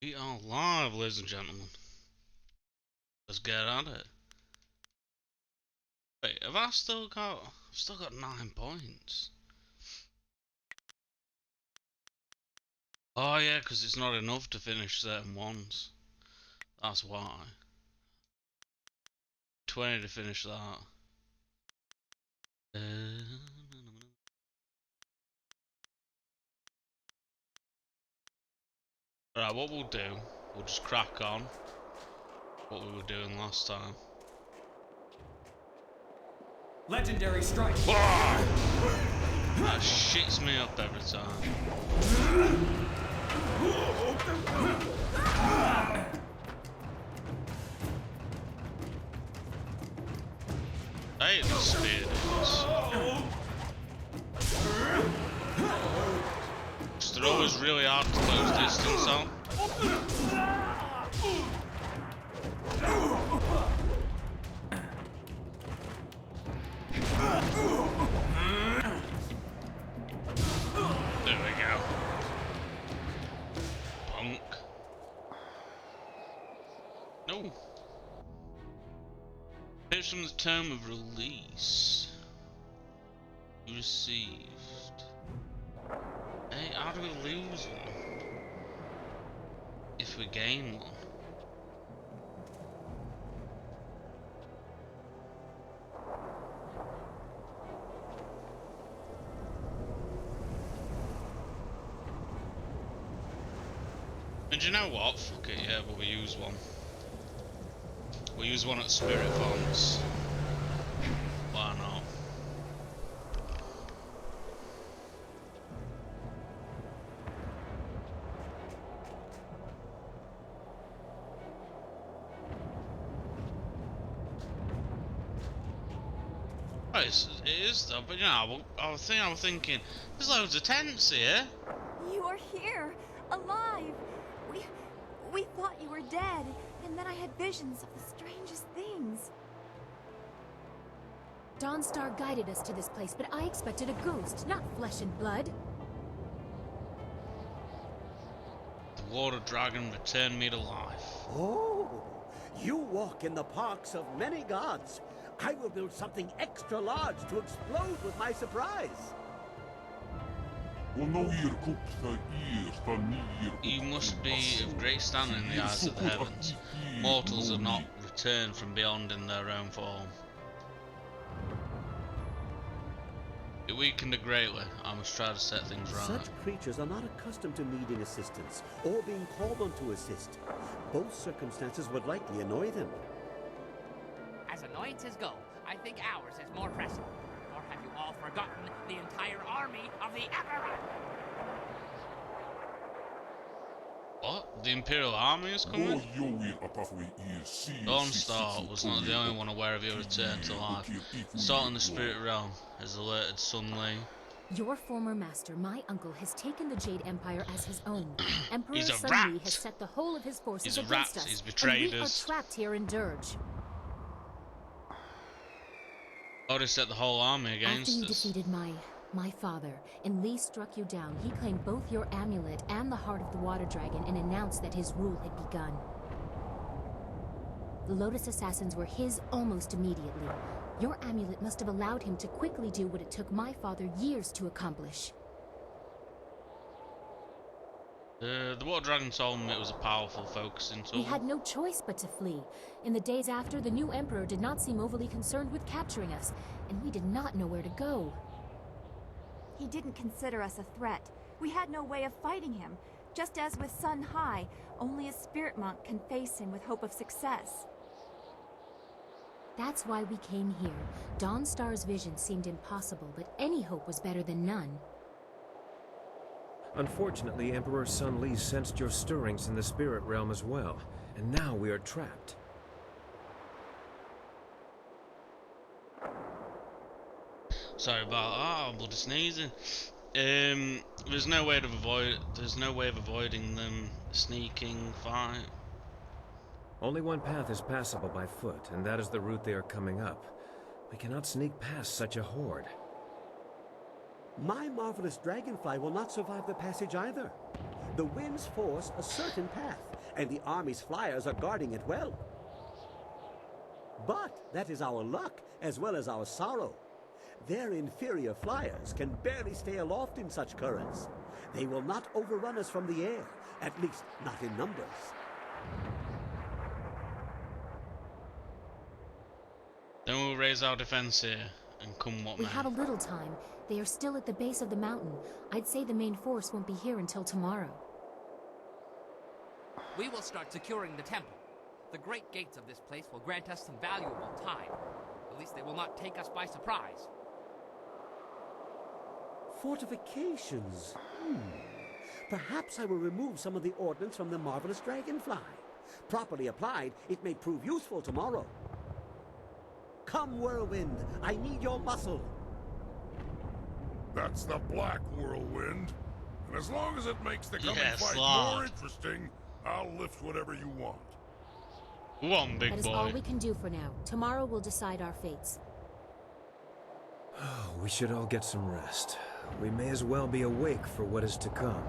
Eat all alive, ladies and gentlemen. Let's get at it. Wait, have I still got... I've still got 9 points. Oh yeah, because it's not enough to finish certain ones. That's why. 20 to finish that. Alright, what we'll do, we'll just crack on what we were doing last time. Legendary strike! That shits me up every time. I hate the spear dudes. They're always really hard to close distance on. There we go. Punk. No. Here's from the term of release. You received. Hey, how do we lose one? If we gain one. And you know what? Fuck it, yeah, but we use one. We use one at Spirit Fonts. Why not? Oh, it is though, but you know, I'm thinking, there's loads of tents here. You are here, alive. We thought you were dead, and then I had visions of the strangest things. Dawnstar guided us to this place, but I expected a ghost, not flesh and blood. The water dragon returned me to life. Oh, you walk in the parks of many gods. I will build something extra large to explode with my surprise. You must be of great standing in the eyes of the heavens. Mortals have not returned from beyond in their own form. It weakened her greatly. I must try to set things right. Such creatures are not accustomed to needing assistance or being called on to assist. Both circumstances would likely annoy them. As annoyances go, I think ours is more pressing. Or have you all forgotten the entire army of the Emperor? What? The Imperial Army is coming? Dawnstar was not the only one aware of your return to life. The Salt in the Spirit Realm has alerted Sun Li. Your former master, my uncle, has taken the Jade Empire as his own. Emperor He's a Sun rat. Li has set the whole of his forces He's a against rat. us, He's betrayed and we us. are trapped here in Dirge. Already set the whole army against After you us. defeated my father, and Lee struck you down, he claimed both your amulet and the heart of the water dragon and announced that his rule had begun. The Lotus Assassins were his almost immediately. Your amulet must have allowed him to quickly do what it took my father years to accomplish. The Water Dragon told me it was a powerful focusing tool. We had no choice but to flee. In the days after, the new Emperor did not seem overly concerned with capturing us, and we did not know where to go. He didn't consider us a threat. We had no way of fighting him. Just as with Sun High, only a spirit monk can face him with hope of success. That's why we came here. Dawnstar's vision seemed impossible, but any hope was better than none. Unfortunately, Emperor Sun Li sensed your stirrings in the spirit realm as well, and now we are trapped. Sorry about that. I'm bloody sneezing. There's no way of avoiding them sneaking fight. Only one path is passable by foot, and that is the route they are coming up. We cannot sneak past such a horde. My marvelous dragonfly will not survive the passage either. The winds force a certain path, and the army's flyers are guarding it well. But that is our luck, as well as our sorrow. Their inferior flyers can barely stay aloft in such currents. They will not overrun us from the air, at least not in numbers. Then we'll raise our defense here, and come what We may. have a little time. They are still at the base of the mountain. I'd say the main force won't be here until tomorrow. We will start securing the temple. The great gates of this place will grant us some valuable time. At least they will not take us by surprise. Fortifications. Perhaps I will remove some of the ordnance from the marvelous dragonfly. Properly applied, it may prove useful tomorrow. Come, whirlwind, I need your muscle. That's the Black Whirlwind. And as long as it makes the coming Yes, fight Lord. more interesting, I'll lift whatever you want. Go on, big That is boy. all we can do for now. Tomorrow we'll decide our fates. Oh, we should all get some rest. We may as well be awake for what is to come.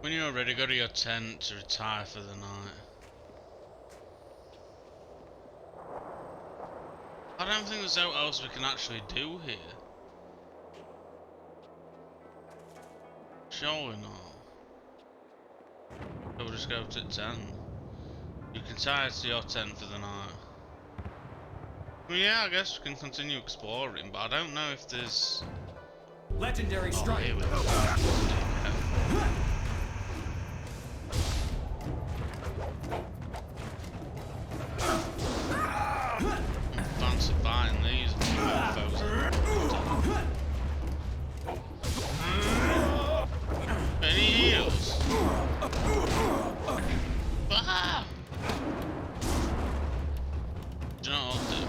When you're ready, go to your tent to retire for the night. I don't think there's anything else we can actually do here. Surely not. So we'll just go to the tent. You can tie to your tent for the night. Well, yeah, I guess we can continue exploring, but I don't know if there's... Legendary Oh, strike. here we go. Fancy fighting these mofos. Any heals? Ah! Do you know what I'll do?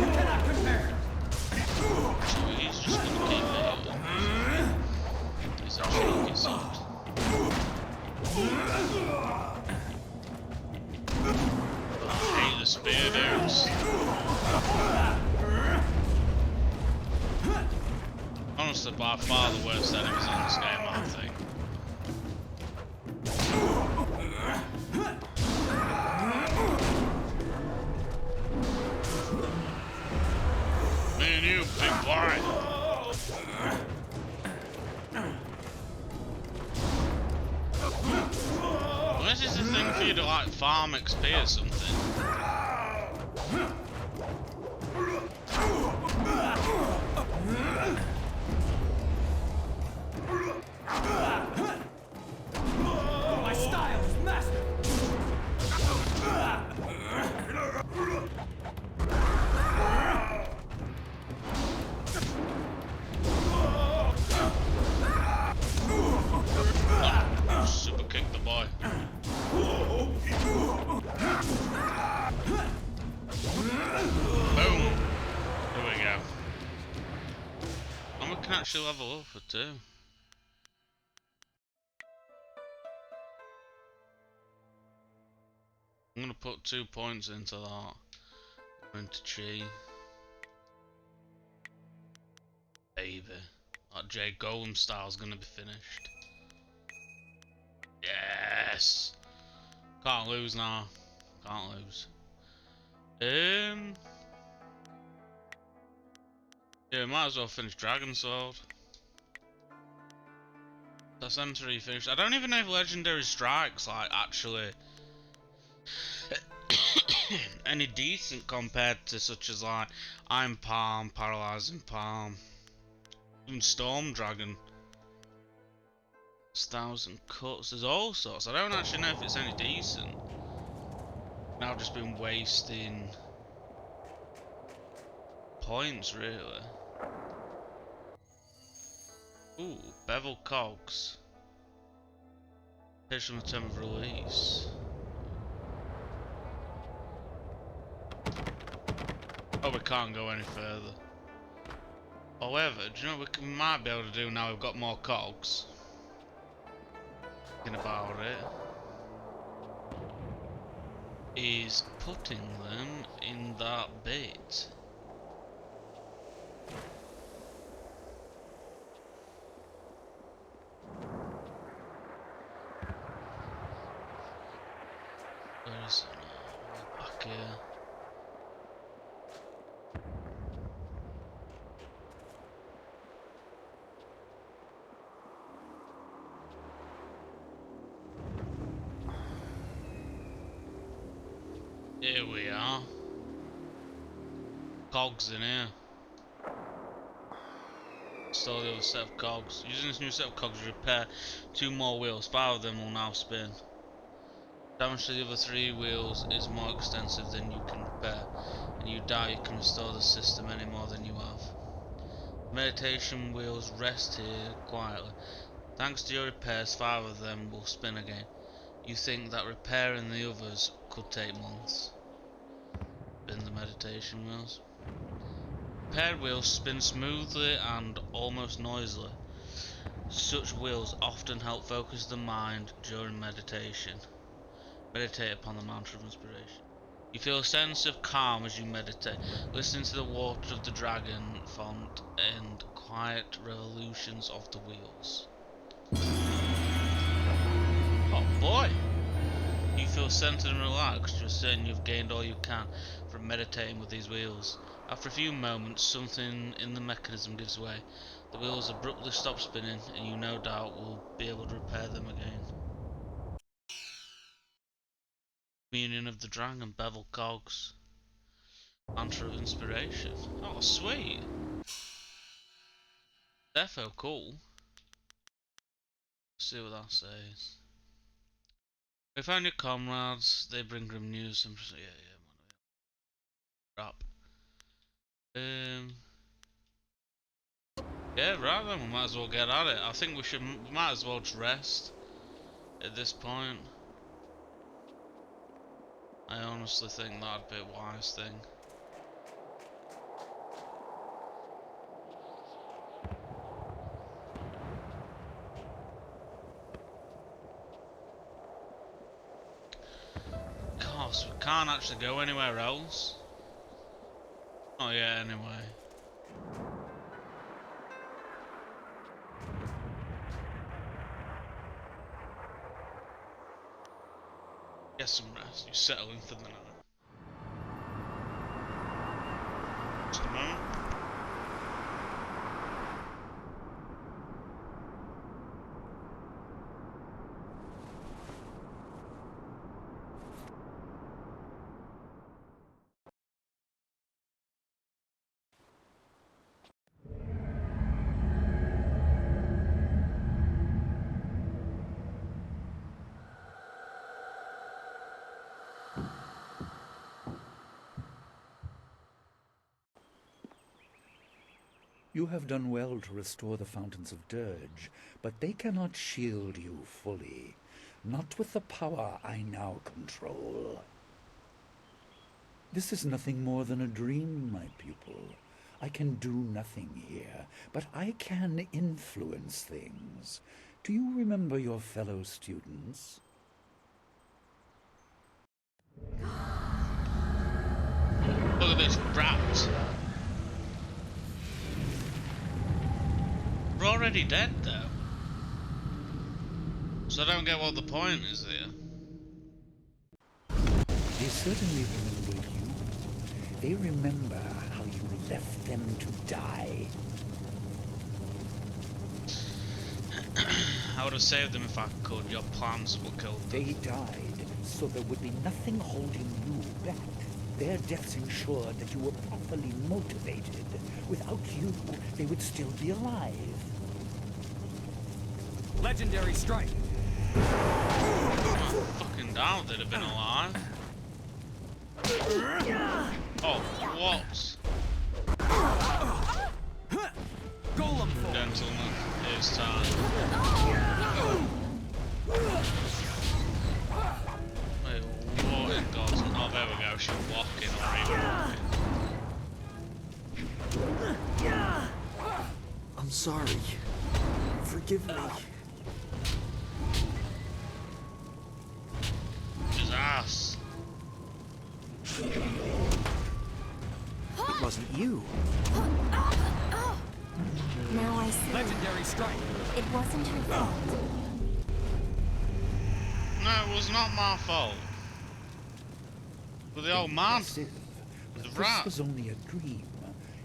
You cannot compare. So he's just gonna keep healing. He's a cheeky sod. I hate the spear dudes. Honestly, by far the worst enemies in this game, I think. Me and you, big boy. Unless it's a thing for you to like farm XP or something. My style is master. Super kick the boy. Boom. Here we go. And we can actually level up for 2. I'm gonna put 2 points into that. Into Chi. Baby. That Jade Golem style's gonna be finished. Yes! Can't lose now. Can't lose. Yeah, might as well finish Dragon Sword. That's M3 finished. I don't even know if Legendary Strikes, like, actually any decent compared to such as, like, Iron Palm, Paralyzing Palm, even Storm Dragon. It's 1,000 cuts, there's all sorts. I don't actually know if it's any decent. Now I've just been wasting points, really. Ooh, Bevel Cogs. Here's from the term of release. Oh, we can't go any further. However, do you know what we might be able to do now we've got more cogs? Thinking about it. is putting them in that bit. Where is it now? Back here. Here we are. Cogs in here. Install the other set of cogs. Using this new set of cogs, you repair 2 more wheels. 5 of them will now spin. Damage to the other 3 wheels is more extensive than you can repair, and you doubt you can restore the system any more than you have. Meditation wheels rest here quietly. Thanks to your repairs, 5 of them will spin again. You think that repairing the others could take months. Spin the meditation wheels. Repaired wheels spin smoothly and almost noisily. Such wheels often help focus the mind during meditation. Meditate upon the mantra of inspiration. You feel a sense of calm as you meditate, listening to the water of the dragon font and quiet revolutions of the wheels. Oh boy! You feel centered and relaxed. You're certain you've gained all you can from meditating with these wheels. After a few moments, something in the mechanism gives way. The wheels abruptly stop spinning, and you no doubt will be able to repair them again. Communion of the Dragon, bevel cogs. Mantra of inspiration. Oh, sweet. Defo cool. Let's see what that says. We found your comrades. They bring grim news. Yeah. Crap. Yeah, right then, we might as well get at it. I think we might as well just rest at this point. I honestly think that'd be a wise thing. Gosh, we can't actually go anywhere else. Not yet, anyway. Get some rest. You settle in for the night. Just a moment. You have done well to restore the Fountains of Dirge, but they cannot shield you fully. Not with the power I now control. This is nothing more than a dream, my pupil. I can do nothing here, but I can influence things. Do you remember your fellow students? Look at this rat. We're already dead, though. So I don't get what the point is here. They certainly remember you. They remember how you left them to die. I would have saved them if I could. Your plans were killed. They died, so there would be nothing holding you back. Their deaths ensured that you were properly motivated. Without you, they would still be alive. Legendary strike. Oh, fucking down, they'd have been alive. Oh, what? Golem form. Gentlemen, it's time. Wait, what in God's... Oh, there we go, she's walking or even walking. I'm sorry. Forgive me. His ass. wasn't you. Now I see. Legendary strike. It wasn't your fault. No, it was not my fault. But the old man, Impressive. the But rat. this was only a dream.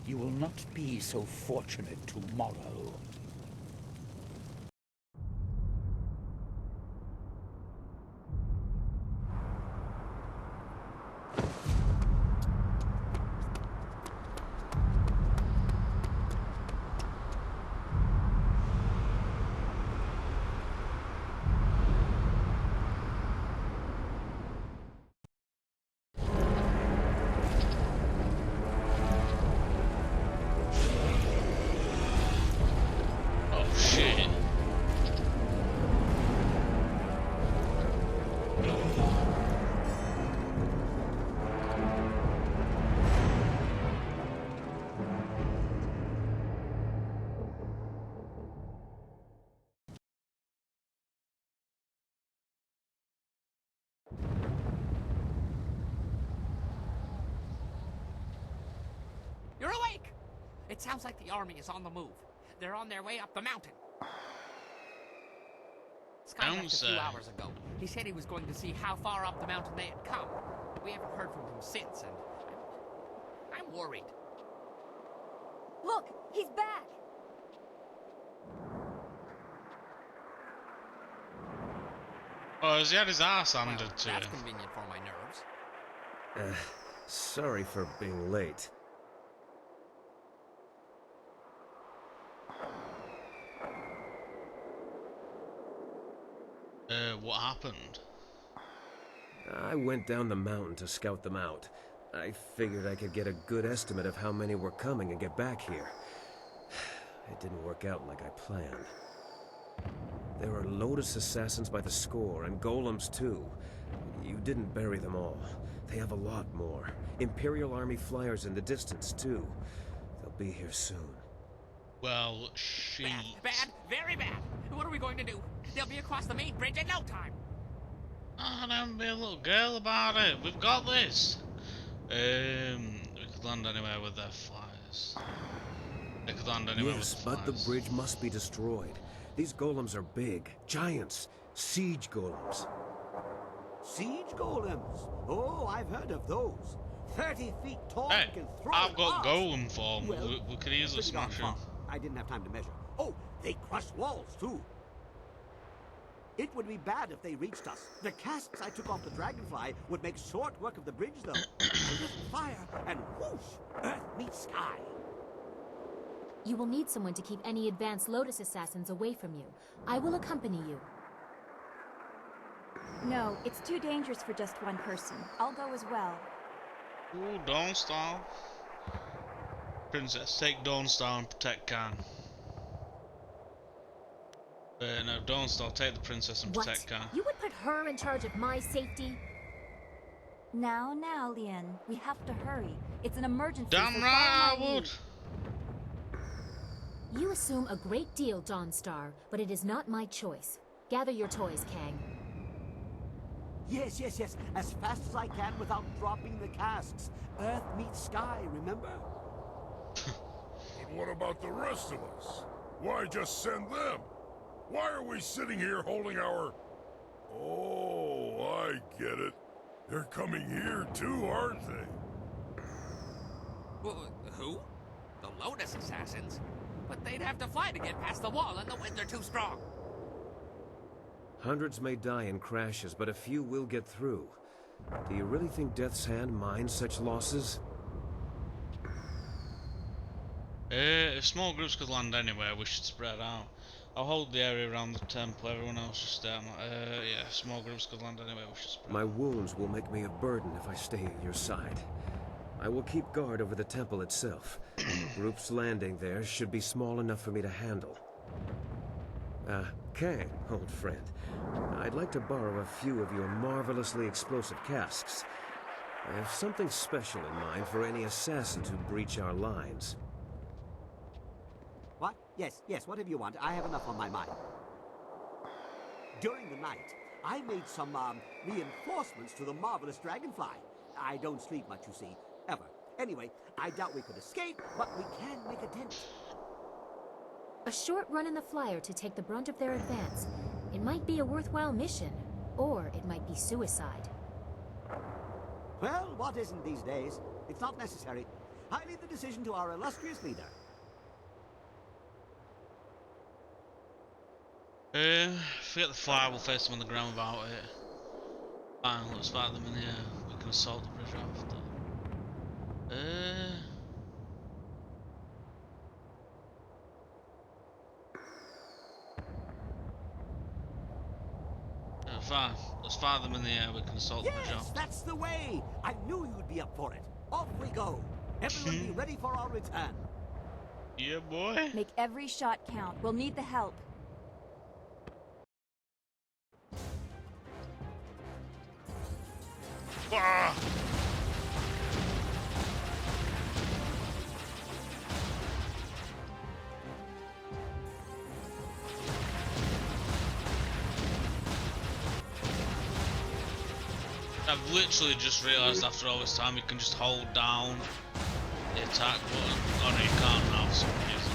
You will not be so fortunate tomorrow. Oh shit. You're awake! It sounds like the army is on the move. They're on their way up the mountain. Sky left a few hours ago. He said he was going to see how far up the mountain they had come. We haven't heard from him since, and I'm worried. Look, he's back. Oh, has he had his ass Well, handed to that's him? convenient for my nerves. Sorry for being late. What happened? I went down the mountain to scout them out. I figured I could get a good estimate of how many were coming and get back here. It didn't work out like I planned. There are Lotus assassins by the score, and golems too. You didn't bury them all. They have a lot more. Imperial Army flyers in the distance too. They'll be here soon. Well, she. Bad, very bad. What are we going to do? They'll be across the main bridge in no time. Oh, don't be a little girl about it. We've got this. We could land anywhere with their flyers. They could land anywhere with Yes, the but the flyers. bridge must be destroyed. These golems are big, giants, siege golems. Siege golems. Oh, I've heard of those. 30 feet tall Hey, and can throw I've an got arse. golem form. Well, We could easily pretty darn smash him. far. I didn't have time to measure. Oh, they crush walls too. It would be bad if they reached us. The casks I took off the Dragonfly would make short work of the bridge, though. Just fire and whoosh, earth meets sky. You will need someone to keep any advanced Lotus assassins away from you. I will accompany you. No, it's too dangerous for just one person. I'll go as well. Ooh, Dawnstar. Princess, take Dawnstar and protect Khan. No, Dawnstar, take the princess and What? protect Khan. You would put her in charge of my safety? Now, Lien. We have to hurry. It's an emergency. Damn so right I follow my would. lead. You assume a great deal, Dawnstar, but it is not my choice. Gather your toys, Kang. Yes, yes, yes. As fast as I can without dropping the casks. Earth meets sky, remember? But what about the rest of us? Why just send them? Why are we sitting here holding our... Oh, I get it. They're coming here too, aren't they? Who? The Lotus assassins? But they'd have to fly to get past the wall, and the winds are too strong. Hundreds may die in crashes, but a few will get through. Do you really think Death's Hand minds such losses? If small groups could land anywhere, we should spread out. I'll hold the area around the temple, everyone else should stay out. Yeah, if small groups could land anywhere, we should spread My out. wounds will make me a burden if I stay at your side. I will keep guard over the temple itself. Groups landing there should be small enough for me to handle. Kang, old friend. I'd like to borrow a few of your marvelously explosive casks. I have something special in mind for any assassins who breach our lines. What? Yes, yes, whatever you want. I have enough on my mind. During the night, I made some, reinforcements to the marvelous Dragonfly. I don't sleep much, you see, ever. Anyway, I doubt we could escape, but we can make a dent. A short run in the flyer to take the brunt of their advance. It might be a worthwhile mission, or it might be suicide. Well, what isn't these days? It's not necessary. I leave the decision to our illustrious leader. Forget the flyer, we'll face them on the ground without it. Fine, let's fight them in the air. We can assault the bridge after. Fine, let's fire them in the air, we can assault the bridge Yes, after. that's the way! I knew you'd be up for it. Off we go. Everyone be ready for our return. Yeah, boy. Make every shot count. We'll need the help. Ah! I've literally just realised after all this time you can just hold down the attack button. Oh no, you can't now for some reason.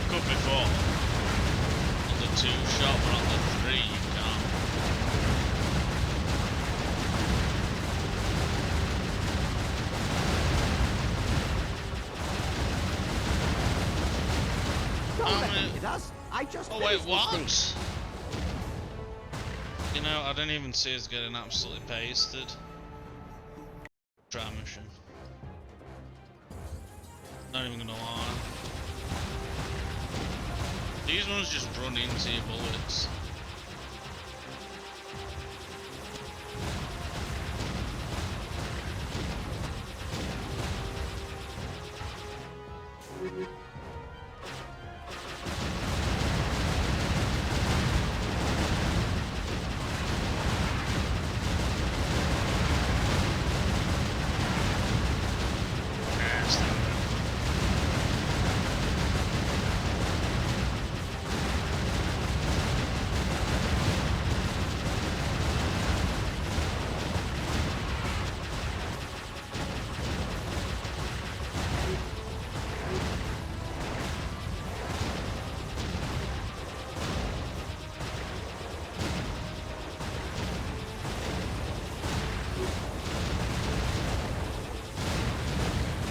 Could be 4. On the 2 shot, but on the 3 you can't. Don't let them hit us. I just Oh wait, finished what? this thing. You know, I didn't even see us getting absolutely pasted. Try mission. Not even gonna lie. These ones just run into your bullets.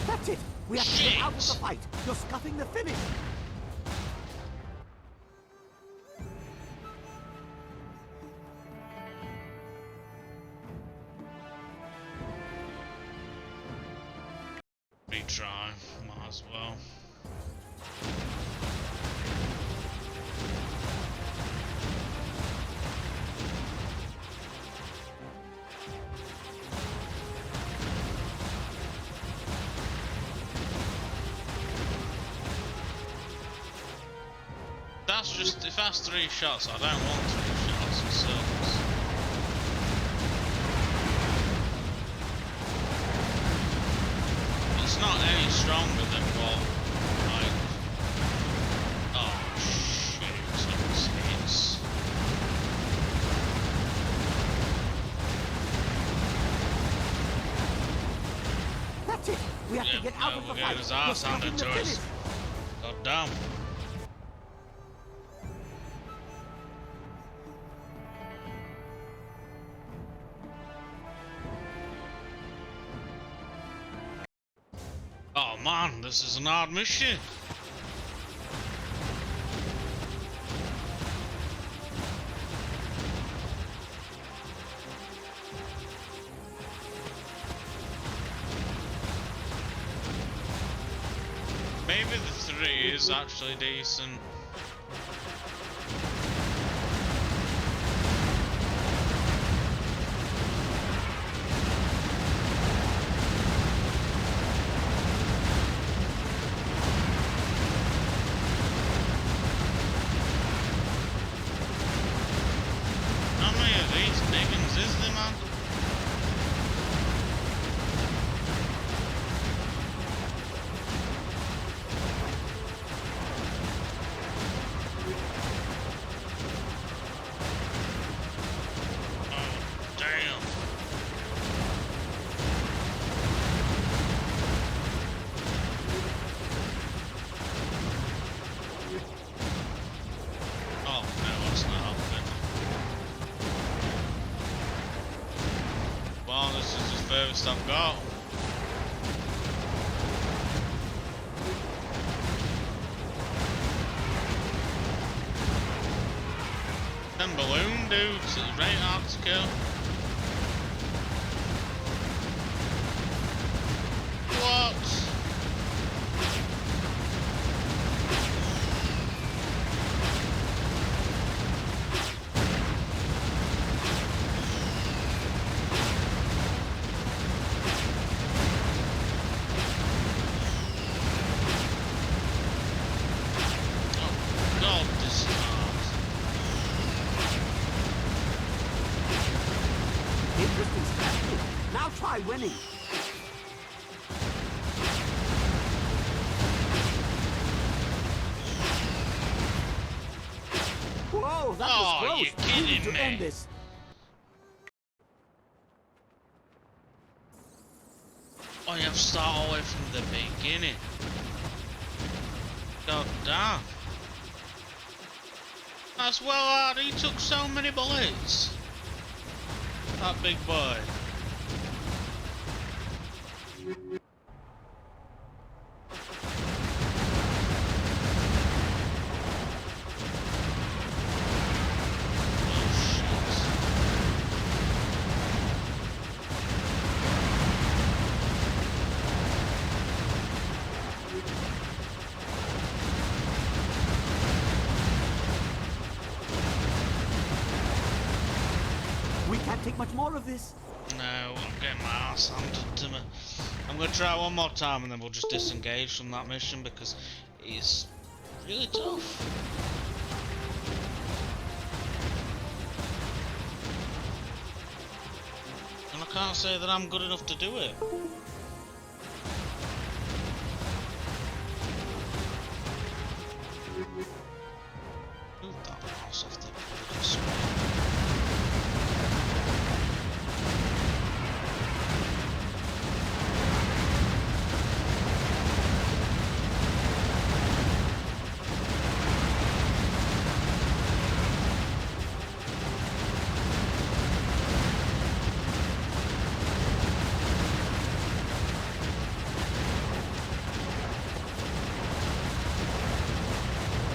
That's it. We have to get out of the fight. You're scuffing the finish. Retry, might as well. That's just, if that's 3 shots, I don't want 3 shots, it sucks. It's not any stronger than what, like, oh shit, it's That's it. We have to get out of the we're fight. getting his You're ass scuffing handed the to finish. us. God damn. Oh man, this is an hard mission. Maybe the 3 is actually decent. How many of these biggins is there, man? best I've got. Them balloon dudes, it's very hard to kill. What? Oh God, this is hard. Interesting strategy. Now try winning. Whoa, that Oh, was you're close. We need kidding to end me. this. Oh, you have to start all the way from the beginning. God damn. That's well hard. He took so many bullets. That big boy. Oh, shit. We can't take much more of this. No, I'm getting my ass handed to me. I'm gonna try one more time and then we'll just disengage from that mission because it's really tough. And I can't say that I'm good enough to do it. Move that mouse off the bloody screen.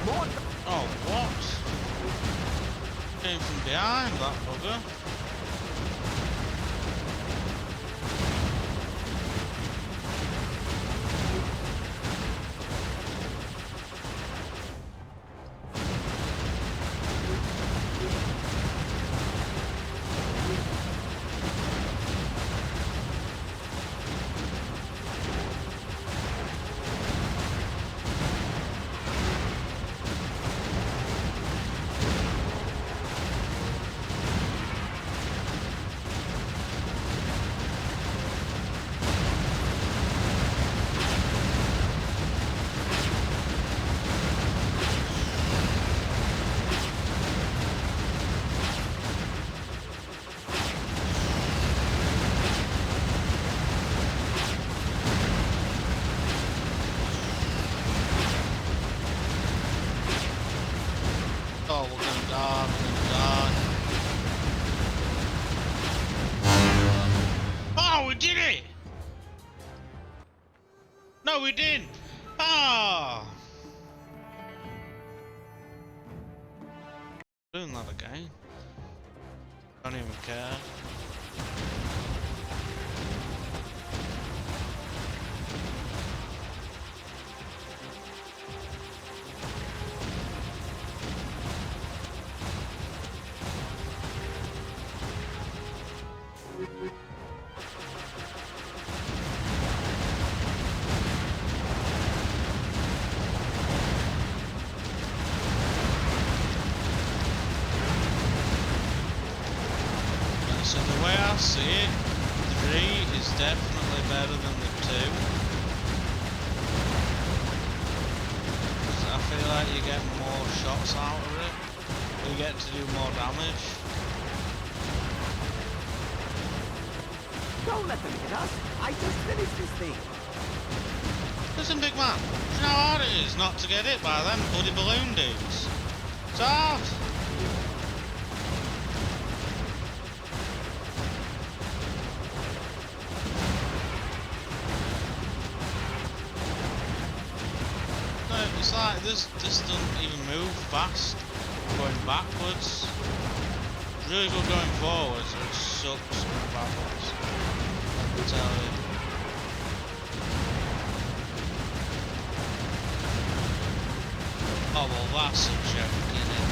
More. Oh, what? Came from behind, that bugger. Oh, we're gonna die, we're gonna die. Oh, we did it! No, we didn't! Ah! Doing that again. Don't even care. So the way I see it, 3 is definitely better than the 2. 'Cause I feel like you get more shots out of it. You get to do more damage. Don't let them hit us. I just finished this thing. Listen, big man, do you know how hard it is not to get hit by them bloody balloon dudes? It's hard. this doesn't even move fast. Going backwards. It's really good going forwards, but it sucks going backwards. I can tell you. Oh well, that's a joke, isn't it?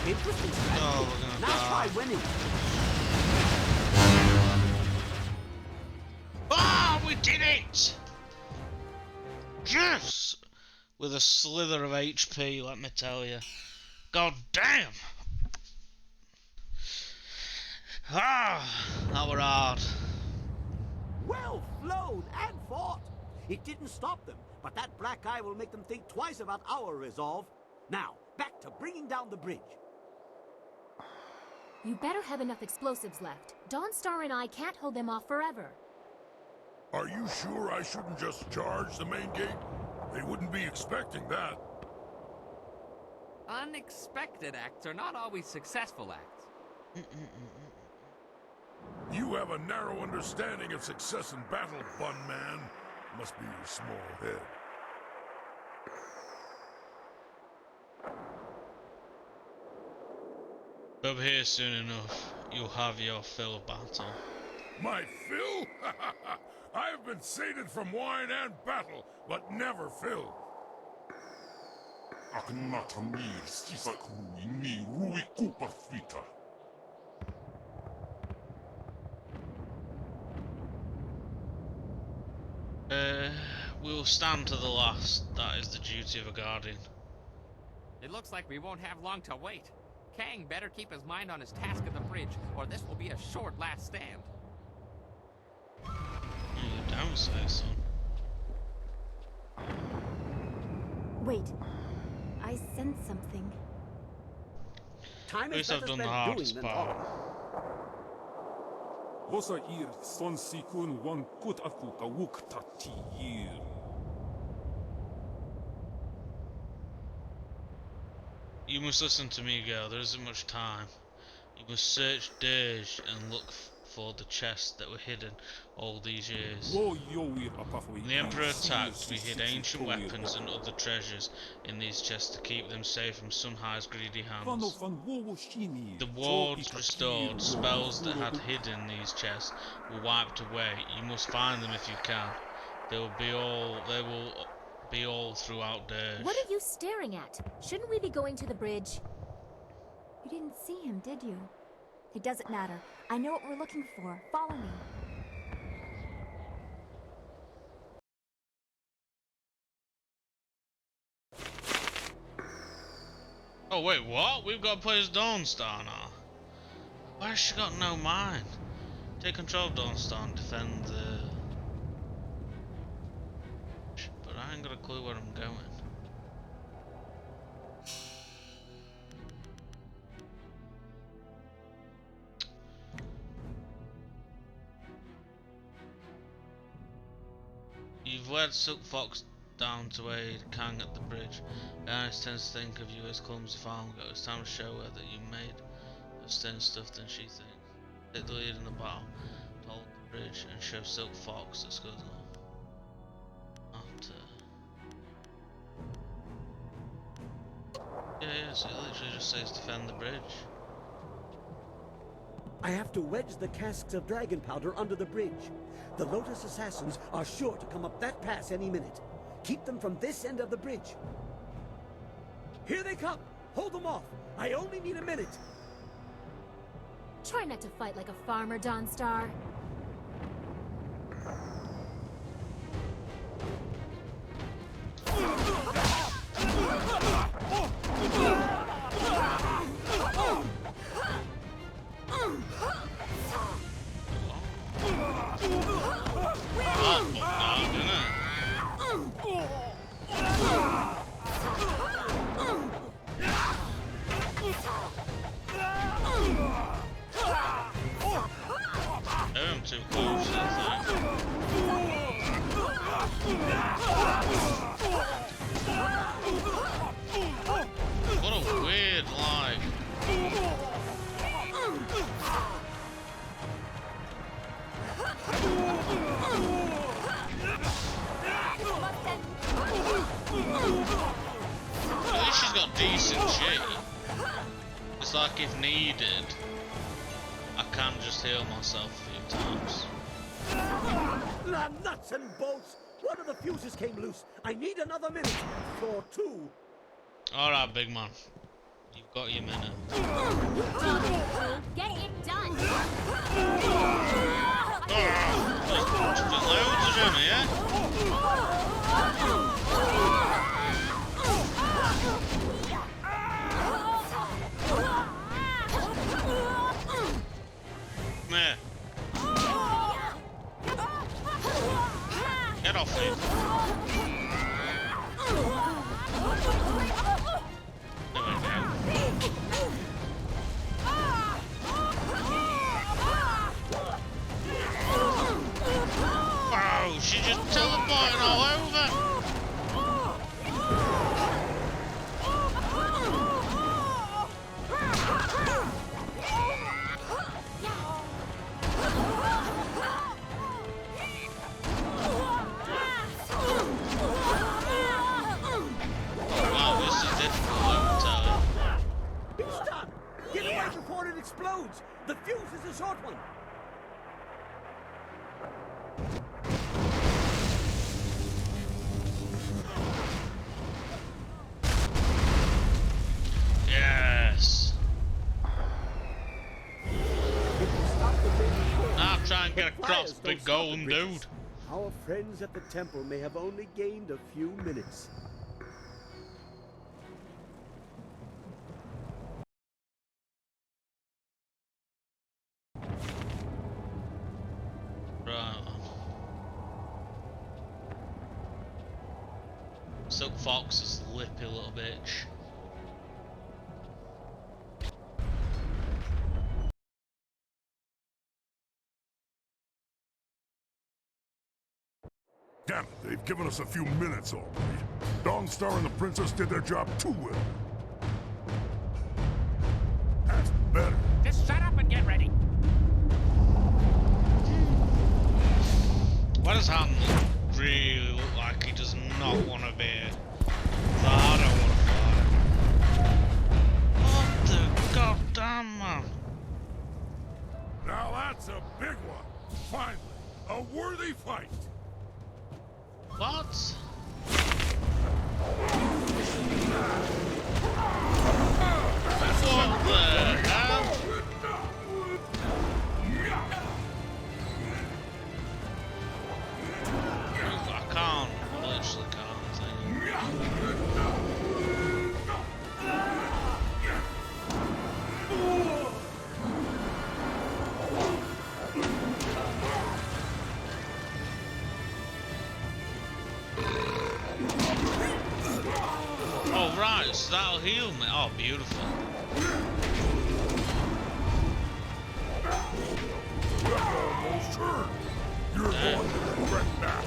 Interesting strategy. Oh, we're gonna Now die. try winning. Ah, we did it! Yes! With a slither of HP, let me tell you. God damn! Ah, that were hard. Well flown and fought. It didn't stop them, but that black eye will make them think twice about our resolve. Now, back to bringing down the bridge. You better have enough explosives left. Dawnstar and I can't hold them off forever. Are you sure I shouldn't just charge the main gate? They wouldn't be expecting that. Unexpected acts are not always successful acts. You have a narrow understanding of success in battle, Bun Man. Must be your small head. Up here soon enough, you'll have your fill of battle. My fill? I have been sated from wine and battle, but never filled. We'll stand to the last. That is the duty of a guardian. It looks like we won't have long to wait. Kang better keep his mind on his task at the bridge, or this will be a short last stand. You don't say, son. Wait. I sense something. Time At is least I've better done the spent hardest doing than part. talking. Vosa ir son sikun wan kut aku kawuk tatir. You must listen to me, girl. There isn't much time. You must search Dirge and look for the chests that were hidden all these years. Wo yoir apafwe. When the Emperor attacked, we hid ancient weapons and other treasures in these chests to keep them safe from Sun High's greedy hands. The wards restored, spells that had hidden these chests were wiped away. You must find them if you can. They will be all throughout Dirge. What are you staring at? Shouldn't we be going to the bridge? You didn't see him, did you? It doesn't matter. I know what we're looking for. Follow me. Oh wait, what? We've got to play as Dawnstar now. Why has she got no mind? Take control of Dawnstar and defend the... But I ain't got a clue where I'm going. You've led Silk Fox down to aid Kang at the bridge. Ernest tends to think of you as clumsy farm girl. It's time to show her that you made of stern stuff than she thinks. Take the lead in the battle, to hold the bridge, and show Silk Fox that's good enough. After. Yeah, so it literally just says defend the bridge. I have to wedge the casks of dragon powder under the bridge. The Lotus assassins are sure to come up that pass any minute. Keep them from this end of the bridge. Here they come! Hold them off! I only need a minute! Try not to fight like a farmer, Dawnstar. Very got decent shit. It's like if needed, I can just heal myself a few times. Nuts and bolts! One of the fuses came loose. I need another minute. Or two. Alright, big man. You've got your minute. Get it done! Just loads of them, yeah? There. Get off me. There we go. Wow, she just teleporting all over. Wow, this is difficult, I can tell you. It's done! Get away before it explodes! The fuse is a short one! Yes. Now try and get across, big golden dude. Our friends at the temple may have only gained a few minutes. Right. Silk Fox is a lippy little bitch. Damn it, they've given us a few minutes already. Dangstar and the princess did their job too well. That's better. Just shut up and get ready. Why does Ham really look like he does not want to be here? So I don't want to fight. What the goddamn man? Now that's a big one. Finally, a worthy fight. What? What the hell? I can't, I literally can't think. Oh right, so that'll heal me. Oh, beautiful. Almost turned. You're going to regret that.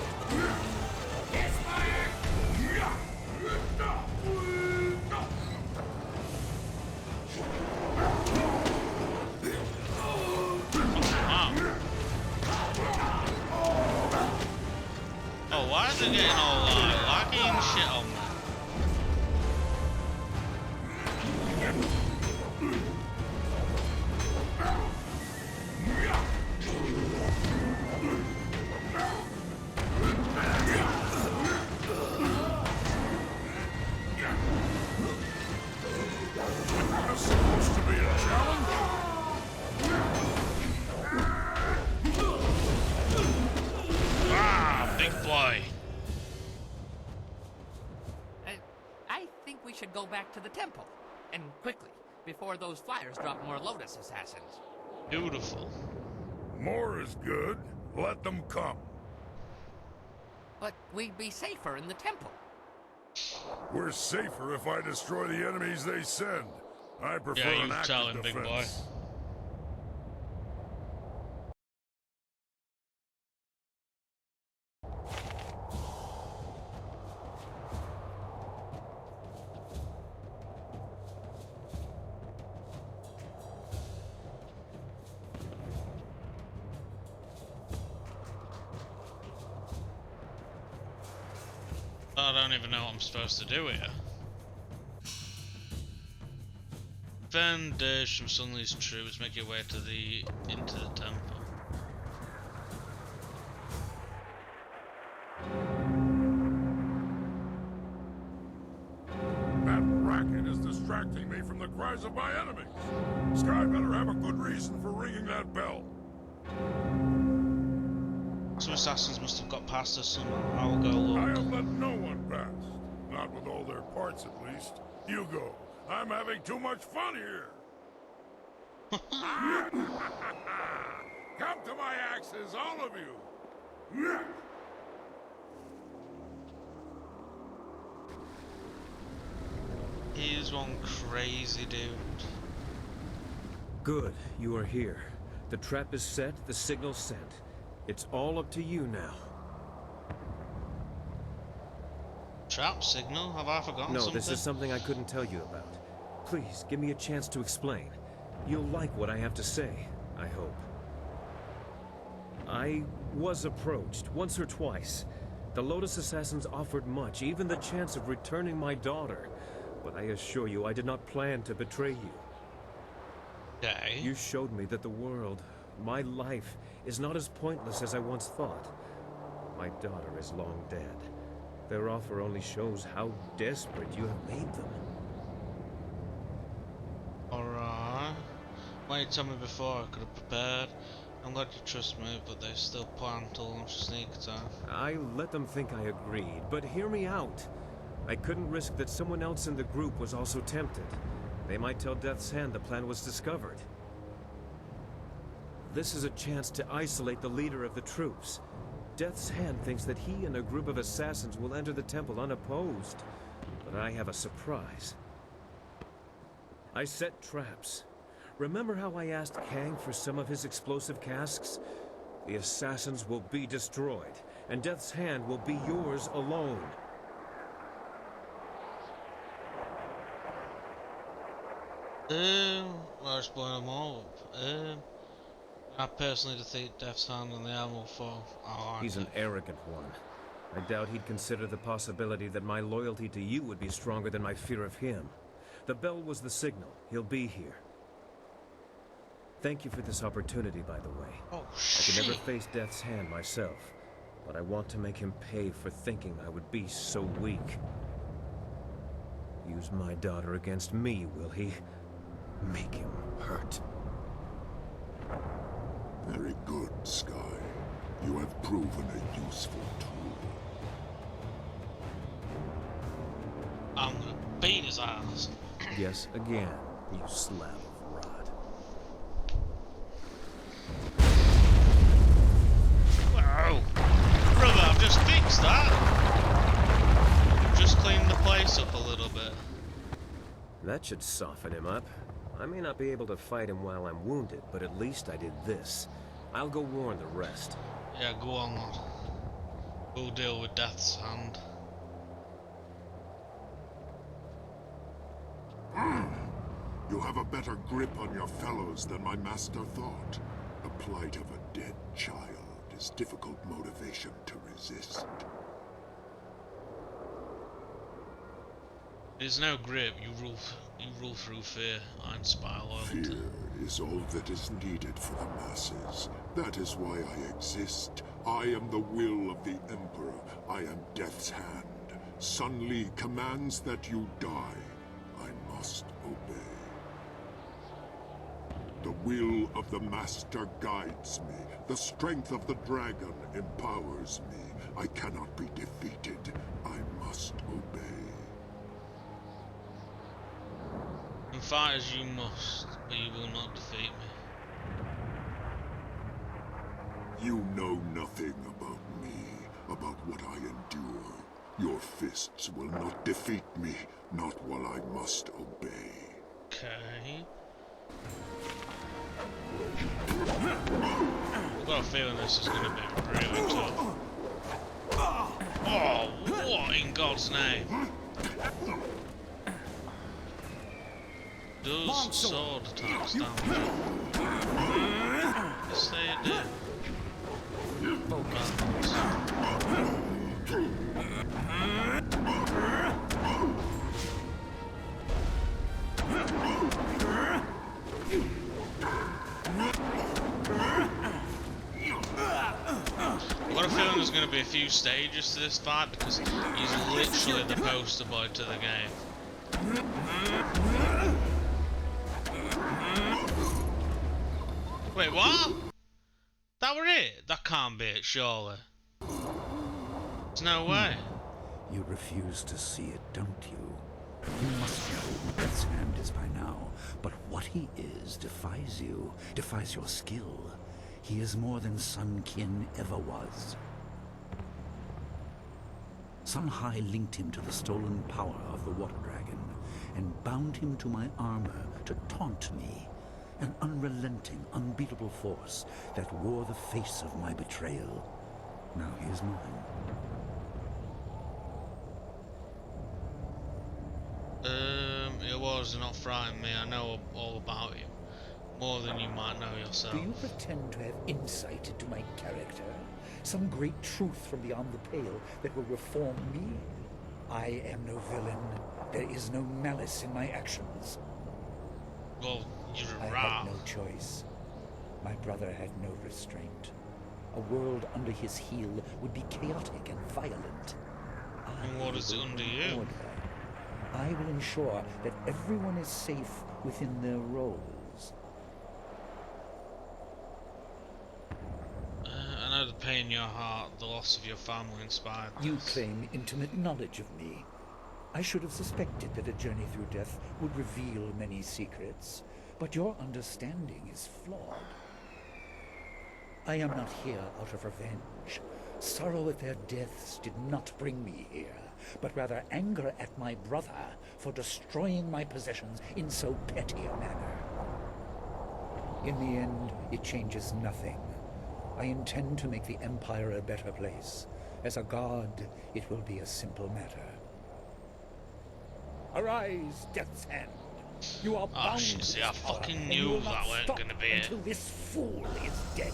Wow. Oh, why is it getting all like laggy and shit on me? That's supposed to be a challenge. Ah, big boy. I think we should go back to the temple. And quickly, before those flyers drop more Lotus assassins. Beautiful. More is good. Let them come. But we'd be safer in the temple. We're safer if I destroy the enemies they send. I prefer Yeah, an you active tell him, defense. big boy. I don't even know what I'm supposed to do here. Defend Daesh from Sunli's troops. Make your way to into the temple. That racket is distracting me from the cries of my enemies. Sky better have a good reason for ringing that bell. Some assassins must have got past us somehow. I will go look. I have let no one pass. Not with all their parts, at least. You go. I'm having too much fun here. Come to my axes, all of you. He's one crazy dude. Good, you are here. The trap is set, the signal's sent. It's all up to you now. Trap signal? Have I forgotten No, something? this is something I couldn't tell you about. Please, give me a chance to explain. You'll like what I have to say, I hope. I was approached, once or twice. The Lotus Assassins offered much, even the chance of returning my daughter. But I assure you, I did not plan to betray you. Okay. You showed me that the world, my life, is not as pointless as I once thought. My daughter is long dead. Their offer only shows how desperate you have made them. Alright. Why you tell me before I could have prepared? I'm glad you trust me, but they still plan to launch sneak attack. I let them think I agreed, but hear me out. I couldn't risk that someone else in the group was also tempted. They might tell Death's Hand the plan was discovered. This is a chance to isolate the leader of the troops. Death's Hand thinks that he and a group of assassins will enter the temple unopposed. But I have a surprise. I set traps. Remember how I asked Kang for some of his explosive casks? The assassins will be destroyed, and Death's Hand will be yours alone. I'll just blow them all up. I personally defeat Death's Hand and the Armor for. He's an arrogant one. I doubt he'd consider the possibility that my loyalty to you would be stronger than my fear of him. The bell was the signal. He'll be here. Thank you for this opportunity, by the way. Oh, I shit. could never face Death's Hand myself, but I want to make him pay for thinking I would be so weak. Use my daughter against me, will he? Make him hurt. Very good, Sky. You have proven a useful tool. I'm gonna beat his ass. Yes, again, you slab of rot. Wow. Brother, I've just fixed that. Just cleaned the place up a little bit. That should soften him up. I may not be able to fight him while I'm wounded, but at least I did this. I'll go warn the rest. Yeah, go on, lad. We'll deal with Death's Hand. You have a better grip on your fellows than my master thought. The plight of a dead child is difficult motivation to resist. There's no grip, you rule through fear. I inspire loyalty. Fear is all that is needed for the masses. That is why I exist. I am the will of the Emperor. I am Death's Hand. Sun Li commands that you die. I must obey. The will of the Master guides me. The strength of the dragon empowers me. I cannot be defeated. I must obey. And fight as you must, but you will not defeat me. You know nothing about me, about what I endure. Your fists will not defeat me, not while I must obey. Okay. I've got a feeling this is going to be really tough. Oh, what in God's name? Does sword attacks damage? Yes, they do. be a few stages to this fight because he's literally the poster boy to the game. Wait, what? That were it? That can't be it, surely. There's no way. You refuse to see it, don't you? You must know who Death's Hand is by now, but what he is defies you, defies your skill. He is more than Sun Qin ever was. Sun Hai linked him to the stolen power of the Water Dragon, and bound him to my armor to taunt me. An unrelenting, unbeatable force that wore the face of my betrayal. Now he is mine. It was not frighten me. I know all about him. More than you might know yourself. Do you pretend to have insight into my character? Some great truth from beyond the pale that will reform me? I am no villain. There is no malice in my actions. Well, you're a I rat. had no choice. My brother had no restraint. A world under his heel would be chaotic and violent. And what is it under you? Order. I will ensure that everyone is safe within their roles. I know the pain in your heart, the loss of your family inspired this. You claim intimate knowledge of me. I should have suspected that a journey through death would reveal many secrets, but your understanding is flawed. I am not here out of revenge. Sorrow at their deaths did not bring me here, but rather anger at my brother for destroying my possessions in so petty a manner. In the end, it changes nothing. I intend to make the Empire a better place. As a god, it will be a simple matter. Arise, Death's Hand. You are bound shit, to see, this I power, fucking and knew you will that not weren't stop gonna be it. until this fool is dead.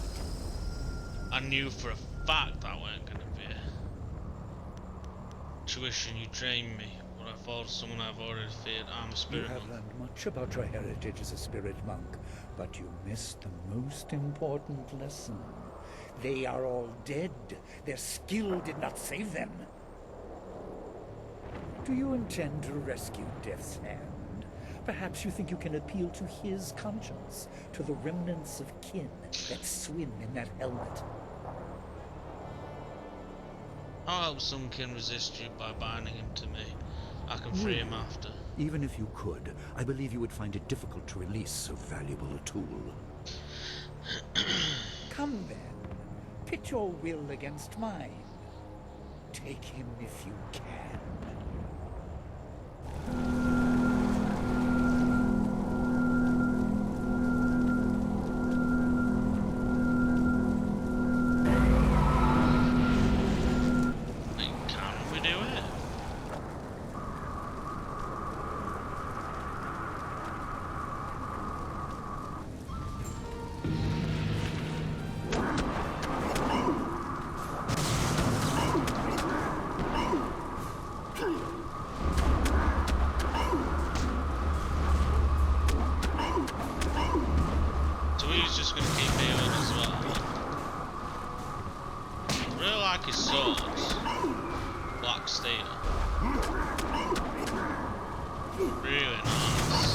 I knew for a fact that weren't gonna be it. Tuition, you trained me. What I fought someone I've already feared. I'm a You spirit have monk. learned much about your heritage as a spirit monk, but you missed the most important lesson. They are all dead. Their skill did not save them. Do you intend to rescue Death's Hand? Perhaps you think you can appeal to his conscience, to the remnants of kin that swim in that helmet. I'll help some kin resist you by binding him to me. I can free him after. Even if you could, I believe you would find it difficult to release so valuable a tool. Come then. Pit your will against mine. Take him if you can. Can we do it? So he's just gonna keep healing as well. I really like his swords. Black steel. Really nice.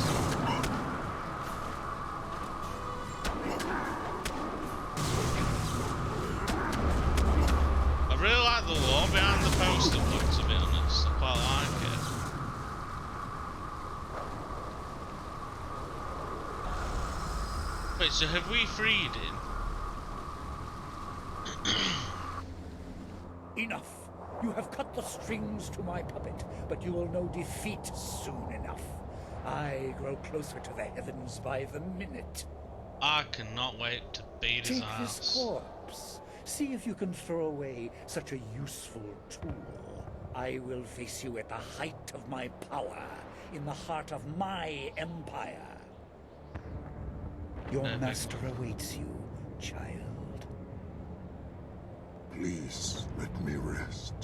I really like the lore behind the poster book, to be honest. I quite like it. Wait, so have we freed him? Enough! You have cut the strings to my puppet, but you will know defeat soon enough. I grow closer to the heavens by the minute. I cannot wait to beat his Take this ass. corpse. See if you can throw away such a useful tool. I will face you at the height of my power, in the heart of my empire. Your master awaits you, child. Please, let me rest.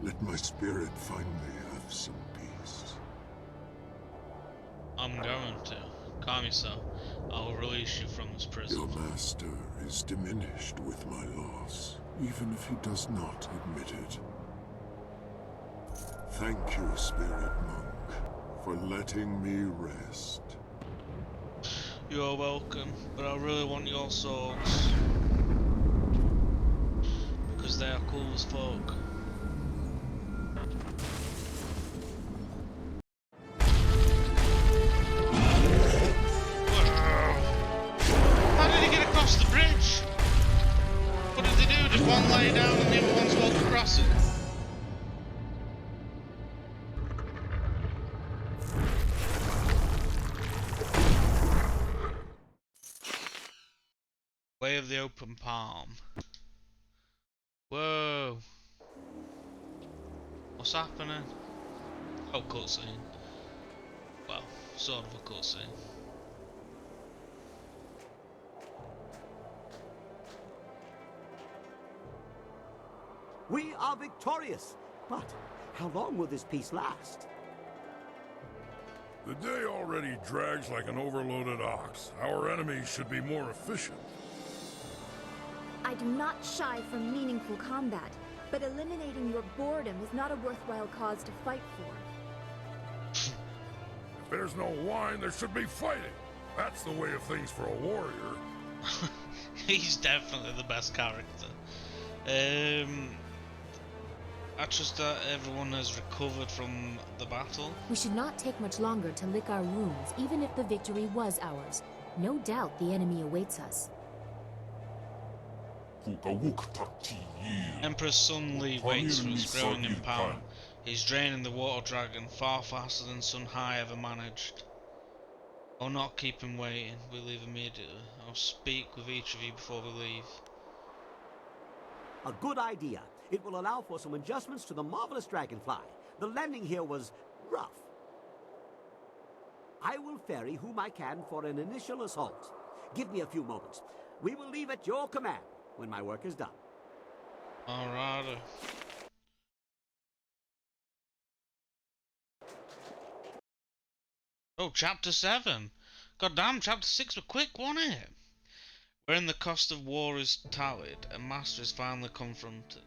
Let my spirit finally have some peace. I'm going to. Calm yourself. I will release you from this prison. Your master is diminished with my loss. even if he does not admit it. Thank you, Spirit Monk, for letting me rest. You're welcome, but I really want your swords. Because they are cool as fuck. How did he get across the bridge? What did they do? Just one lay down and the other one's walk across it? Way of the open palm. Whoa. What's happening? Oh, cutscene. Well, sort of a cutscene. We are victorious, but how long will this peace last? The day already drags like an overloaded ox. Our enemies should be more efficient. I do not shy from meaningful combat, but eliminating your boredom is not a worthwhile cause to fight for. If there's no wine, there should be fighting. That's the way of things for a warrior. He's definitely the best character. I trust that everyone has recovered from the battle. We should not take much longer to lick our wounds, even if the victory was ours. No doubt the enemy awaits us. Emperor Sun Li waits for his growing in power. He's draining the water dragon far faster than Sun Hai ever managed. I'll not keep him waiting. We leave immediately. I'll speak with each of you before we leave. A good idea. It will allow for some adjustments to the marvelous dragonfly. The landing here was rough. I will ferry whom I can for an initial assault. Give me a few moments. We will leave at your command when my work is done. Alrighty. Oh, chapter 7. Goddamn, chapter 6 were quick, wasn't it? Wherein the cost of war is tallied, a master is finally confronted.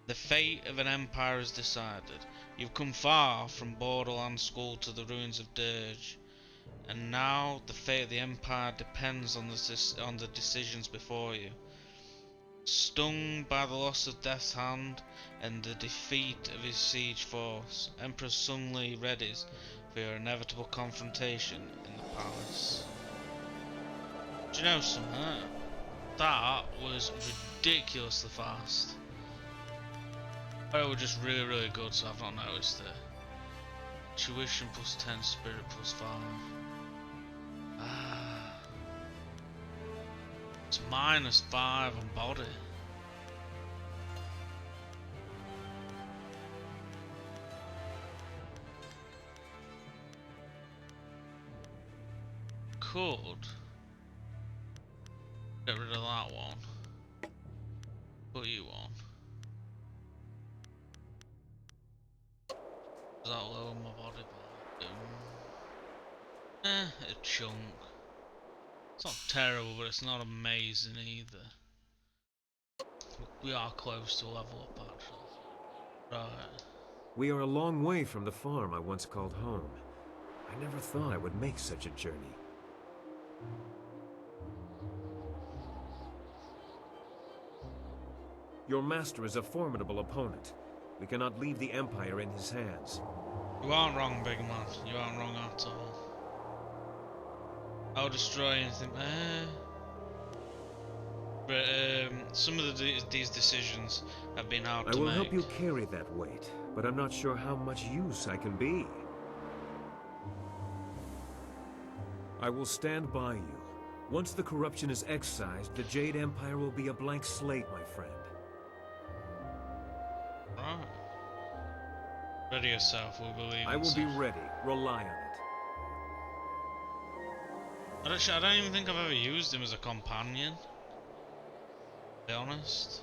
The fate of an empire is decided. You've come far from Borderland School to the ruins of Dirge, and now the fate of the empire depends on the decisions before you. Stung by the loss of Death's Hand and the defeat of his siege force, Emperor Sun Li readies for your inevitable confrontation in the palace. Do you know something? That was ridiculously fast. They were just really good, so I've not noticed it. Tuition plus 10, spirit plus 5. It's minus 5 on body. Could get rid of that one. Put you on. Does that lower my body by a chunk. It's not terrible, but it's not amazing either. We are close to level up, actually. Right. We are a long way from the farm I once called home. I never thought I would make such a journey. Your master is a formidable opponent. We cannot leave the Empire in his hands. You aren't wrong, big man. You aren't wrong at all. I'll destroy anything. But some of these decisions have been hard to make. I will help you carry that weight, but I'm not sure how much use I can be. I will stand by you. Once the corruption is excised, the Jade Empire will be a blank slate, my friend. Right. Ready yourself, we believe. I will be ready. Rely on it. I don't even think I've ever used him as a companion. To be honest.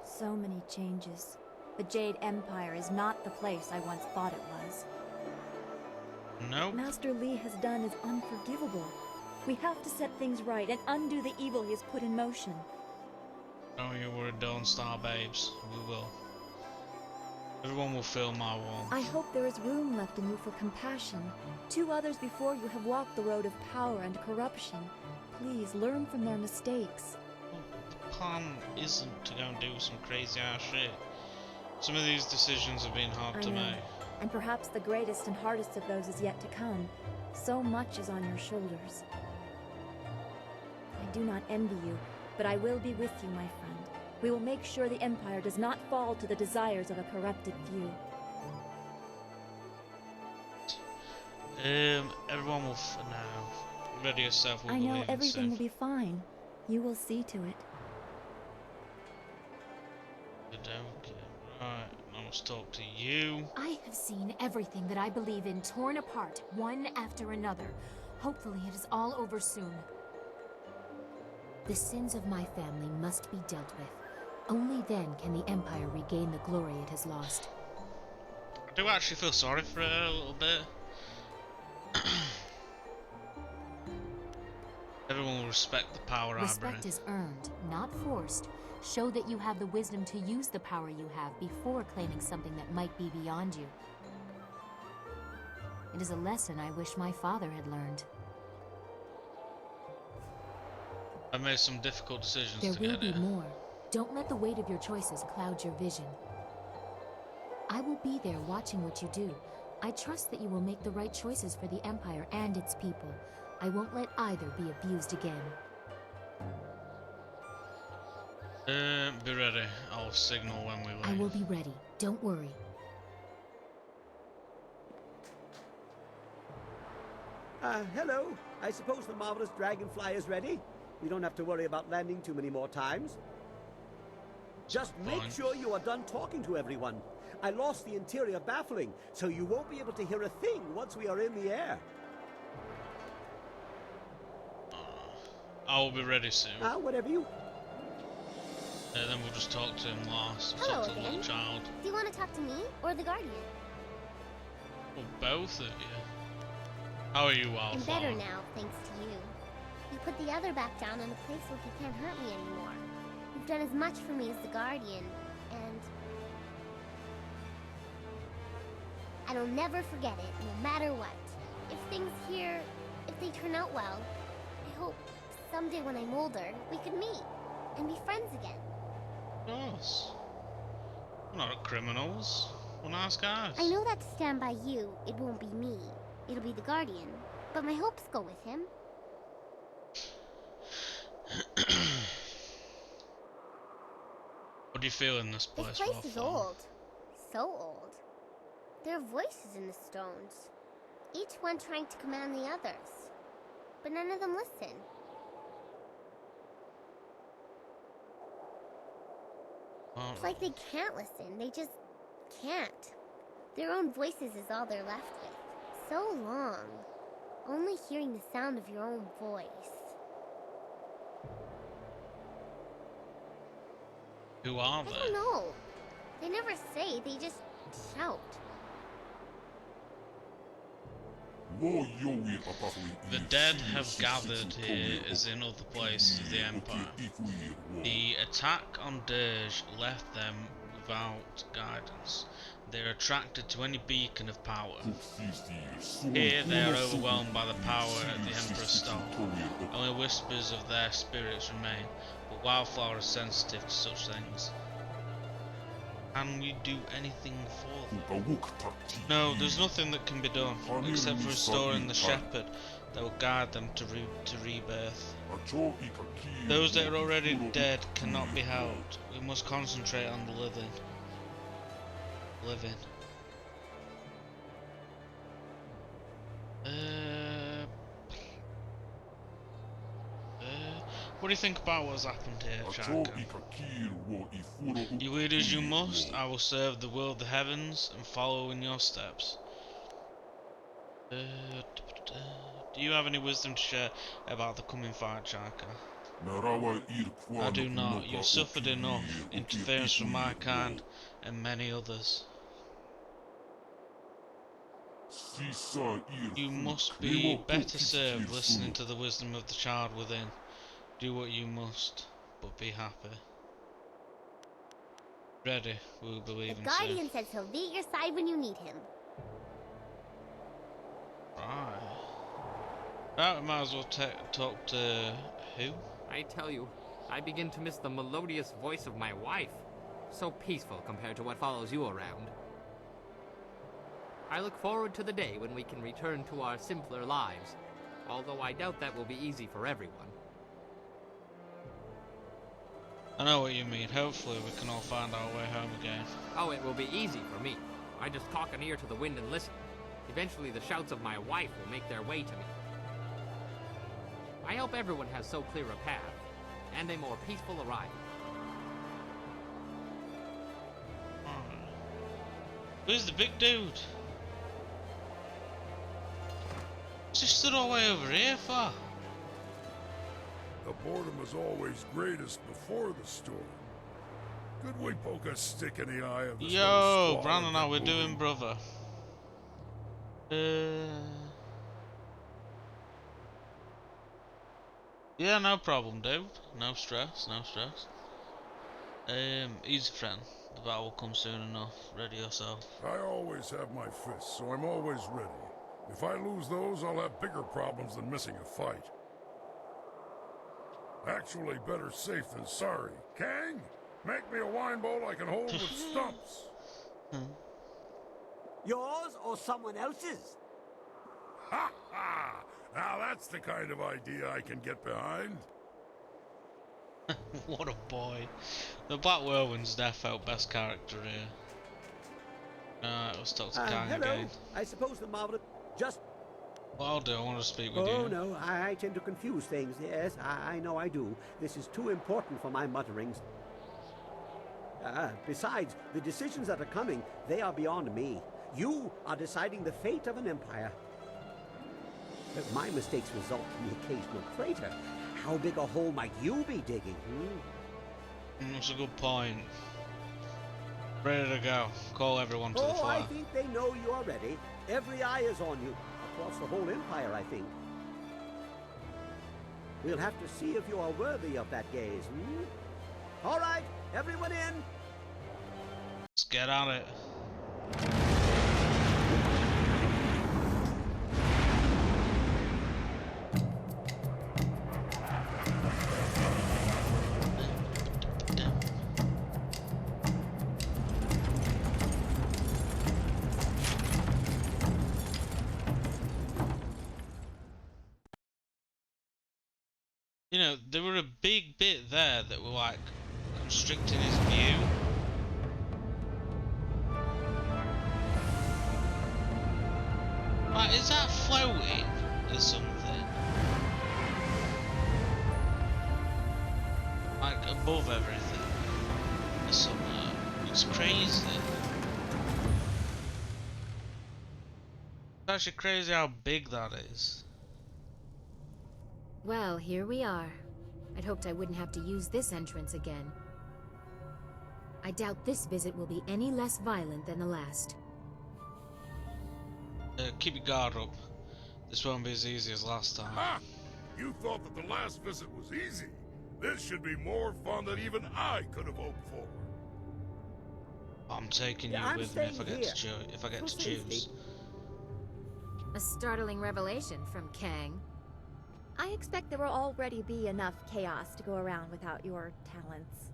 So many changes. The Jade Empire is not the place I once thought it was. Nope. Master Li has done is unforgivable. We have to set things right and undo the evil he has put in motion. Don't you worry, Dawn Star babes. We will. Everyone will feel my warmth. I hope there is room left in you for compassion. 2 others before you have walked the road of power and corruption. Please learn from their mistakes. The plan isn't to go and do some crazy ass shit. Some of these decisions have been hard to make. And perhaps the greatest and hardest of those is yet to come. So much is on your shoulders. I do not envy you, but I will be with you, my friend. We will make sure the Empire does not fall to the desires of a corrupted few. Everyone will now. Ready yourself. I know everything will be fine. You will see to it. Okay, right. I must talk to you. I have seen everything that I believe in torn apart, one after another. Hopefully it is all over soon. The sins of my family must be dealt with. Only then can the Empire regain the glory it has lost. I do actually feel sorry for her a little bit. Everyone will respect the power I bring. Respect is earned, not forced. Show that you have the wisdom to use the power you have before claiming something that might be beyond you. It is a lesson I wish my father had learned. I made some difficult decisions There to will get be here. more. Don't let the weight of your choices cloud your vision. I will be there watching what you do. I trust that you will make the right choices for the Empire and its people. I won't let either be abused again. Be ready. I'll signal when we leave. I will be ready. Don't worry. Hello. I suppose the marvelous dragonfly is ready? We don't have to worry about landing too many more times. Just make Fine. sure you are done talking to everyone. I lost the interior baffling, so you won't be able to hear a thing once we are in the air. I will be ready soon. Whatever you... Then we'll just talk to him last. Hello Talk to the little again. child. Do you want to talk to me or the Guardian? Well, both of you. How are you, Alpha? I'm better now, thanks to you. You put the other back down in a place where he can't hurt me anymore. You've done as much for me as the Guardian, and... I'll never forget it, no matter what. If things here, if they turn out well, I hope someday when I'm older, we could meet and be friends again. Of course. We're not criminals. We're nice guys. I know that to stand by you, it won't be me. It'll be the Guardian. But my hopes go with him. What do you feel in this place? This place is Wallflower? old. So old. There are voices in the stones. Each one trying to command the others. But none of them listen. Well, It's like they can't listen. They just can't. Their own voices is all they're left with. So long. Only hearing the sound of your own voice. who are I they? don't know. They never say, they just shout. The dead have gathered here as in other places of the Empire. The attack on Dirge left them without guidance. They are attracted to any beacon of power. Here they are overwhelmed by the power at the Emperor's Star. Only whispers of their spirits remain, but Wildflower is sensitive to such things. Can we do anything for them? No, there's nothing that can be done, except for restoring the shepherd that will guide them to rebirth. Those that are already dead cannot be helped. We must concentrate on the living. What do you think about what's happened here, Chaka? You lead as you must. I will serve the will of the heavens and follow in your steps. Do you have any wisdom to share about the coming fight, Chaka? I do not. You've suffered enough interference from my kind and many others. You must be better served listening to the wisdom of the child within. Do what you must, but be happy. Ready, we The believe in Guardian safe. says he'll be at your side when you need him. Right. Right, we might as well talk to who? I tell you, I begin to miss the melodious voice of my wife. So peaceful compared to what follows you around. I look forward to the day when we can return to our simpler lives, although I doubt that will be easy for everyone. I know what you mean. Hopefully we can all find our way home again. Oh, it will be easy for me. I just cock an ear to the wind and listen. Eventually the shouts of my wife will make their way to me. I hope everyone has so clear a path, and a more peaceful arrival. Where's the big dude? What's he stood all the way over here for? The boredom is always greatest before the storm. Could we poke a stick in the eye of this little Yo, squall Brandon, and how get we moving? doing, brother? Yeah, no problem, dude. No stress, no stress. Easy friend. The battle will come soon enough. Ready yourself. I always have my fists, so I'm always ready. If I lose those, I'll have bigger problems than missing a fight. Actually, better safe than sorry. Kang, make me a wine bowl I can hold with stumps. Yours or someone else's? Ha ha! Now that's the kind of idea I can get behind. What a boy. The Black Whirlwind's default best character here. Let's talk to Kang Hello. again. I suppose the marvelous... Just... What I'll do, I want to speak with Oh, you. no, I tend to confuse things. Yes, I know I do. This is too important for my mutterings. Besides, the decisions that are coming, they are beyond me. You are deciding the fate of an empire. But my mistakes result in the occasional crater. How big a hole might you be digging? That's a good point. Ready to go. Call everyone to the Oh, I fire. think they know you are ready. Every eye is on you. Across the whole empire, I think. We'll have to see if you are worthy of that gaze. All right, everyone in. Let's get at it. You know, there were a big bit there that were like constricting his view. Like, is that floating or something? Like above everything or something. It's crazy. It's actually crazy how big that is. Well, here we are. I'd hoped I wouldn't have to use this entrance again. I doubt this visit will be any less violent than the last. Keep your guard up. This won't be as easy as last time. Ha! You thought that the last visit was easy. This should be more fun than even I could have hoped for. I'm taking you I'm with me if I staying get here. to For choose. safety. A startling revelation from Kang. I expect there will already be enough chaos to go around without your talents.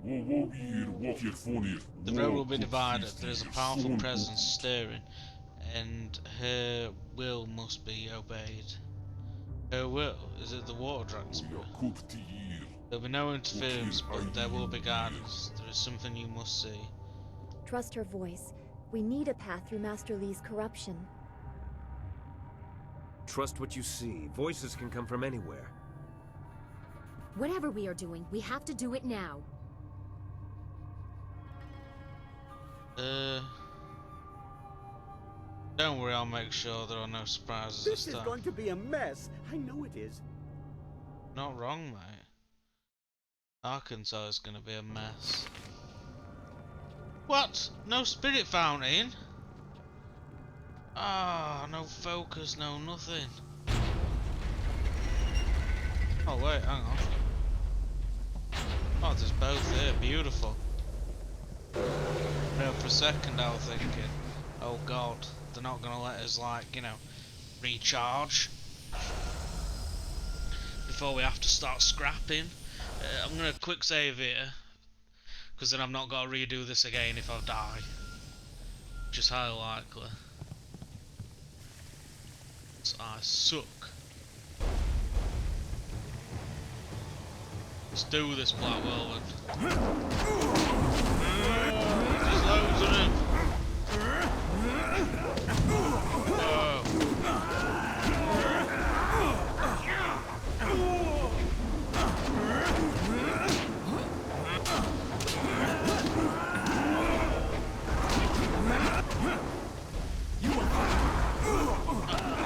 The road will be divided. There is a powerful presence stirring, and her will must be obeyed. Her will? Is it the water dragon's will? There will be no interference, but there will be guidance. There is something you must see. Trust her voice. We need a path through Master Lee's corruption. Trust what you see. Voices can come from anywhere. Whatever we are doing, we have to do it now. Don't worry, I'll make sure there are no surprises This this is time. going to be a mess. I know it is. Not wrong, mate. Arkansas is gonna be a mess. What? No spirit fountain? Ah, no focus, no nothing. Oh wait, hang on. Oh, there's both here. Beautiful. No, for a second I was thinking, oh god, they're not gonna let us, like, you know, recharge before we have to start scrapping. I'm gonna quick save here, because then I've not got to redo this again if I die, which is highly likely. So I suck. Let's do this, Black Whirlwind. There's loads of them. Oh.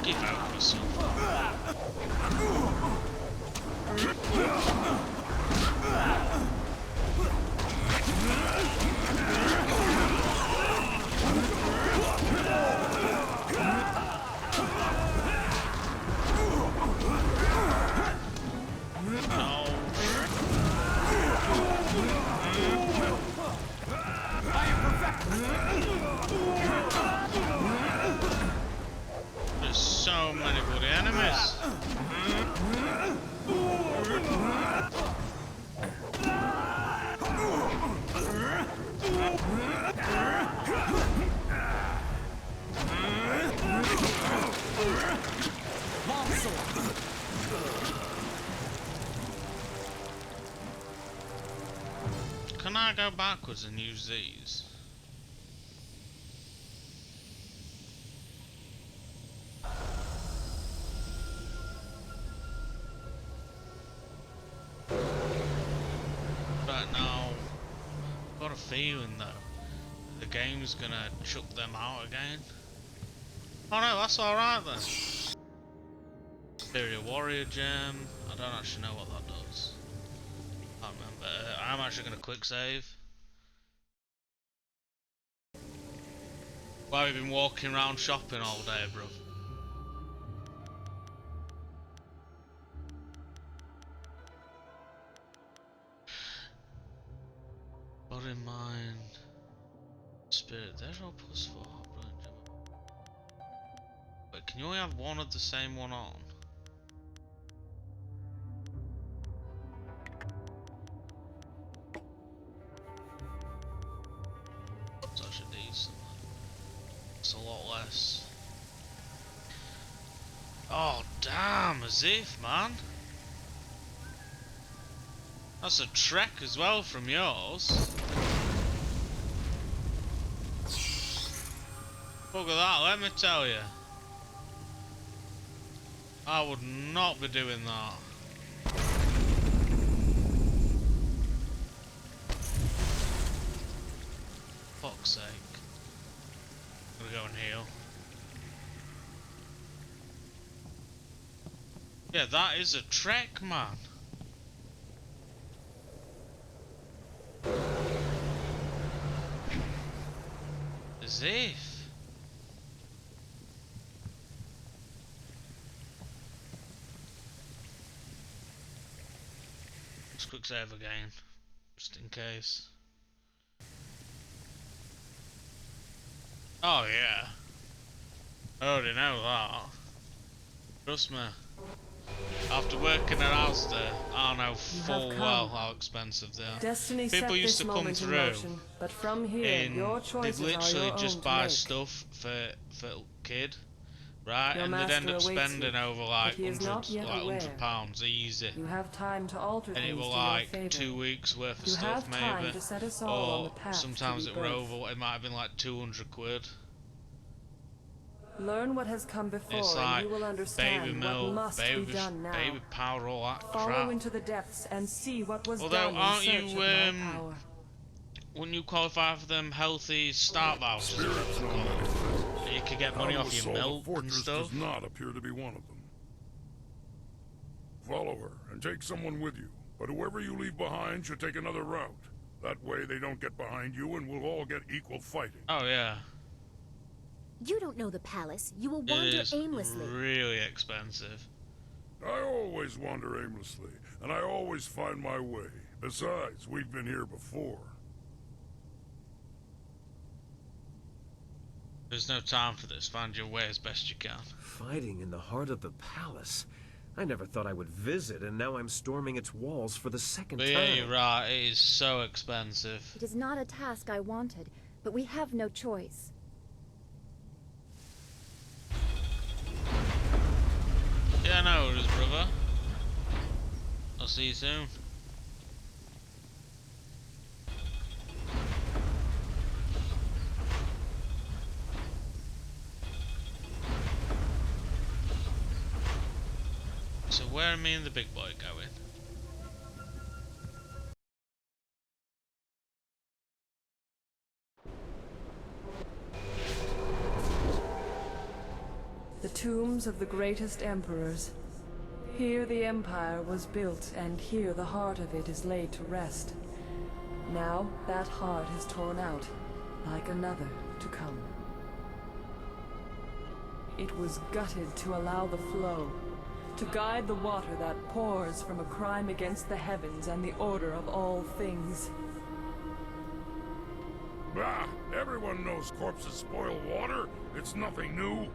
Keep out of this. There's so many bloody enemies. Can I go backwards and use these? Right now, I've got a feeling though, the game's gonna chuck them out again. Oh no, that's alright then. Superior Warrior Gem. I don't actually know what that does. I can't remember. I'm actually gonna quick save. Why have you been walking around shopping all day, bro? Body, mind, spirit. There's all +4. Brilliant gem. Wait, can you only have one of the same one on? That's actually decent. It's a lot less. Oh damn, as if, man. That's a trek as well from yours. Look at that, let me tell you. I would not be doing that. Fuck's sake. I'm gonna go and heal. Yeah, that is a trek, man. As if. Let's quick save again, just in case. Oh yeah. I already know that. Trust me. After working at Asda, I know full well how expensive they are. Destiny People set used this to come moment in through motion, but from here, your and choices they'd are literally your just own to buy make. stuff for kid, right? Your And they'd end master up awaits spending you, over but like he is not yet aware. £100 easy. You have time to alter And it things were to like your favor. 2 weeks worth of You stuff have time maybe. to set us all on the Or path sometimes to it were rebirth. over, it might have been like 200 quid. Learn what has come before, It's and like you will understand baby what milk, must be done now. baby powder, all that Follow crap. into the depths and see what was Although, done in aren't search you, of my power. wouldn't you qualify for them healthy start vouchers? You could get money off your milk and stuff. Does not appear to be one of them. Follow her and take someone with you, but whoever you leave behind should take another route. That way they don't get behind you and we'll all get equal fighting. Oh yeah. You don't know the palace. You will It wander is aimlessly. really expensive. I always wander aimlessly, and I always find my way. Besides, we've been here before. There's no time for this. Find your way as best you can. Fighting in the heart of the palace. I never thought I would visit, and now I'm storming its walls for the second But time. yeah, you're right. It is so expensive. It is not a task I wanted, but we have no choice. Yeah, no worries, brother. I'll see you soon. So where are me and the big boy going? The tombs of the greatest emperors. Here the empire was built, and here the heart of it is laid to rest. Now that heart is torn out, like another to come. It was gutted to allow the flow, to guide the water that pours from a crime against the heavens and the order of all things. Bah! Everyone knows corpses spoil water. It's nothing new.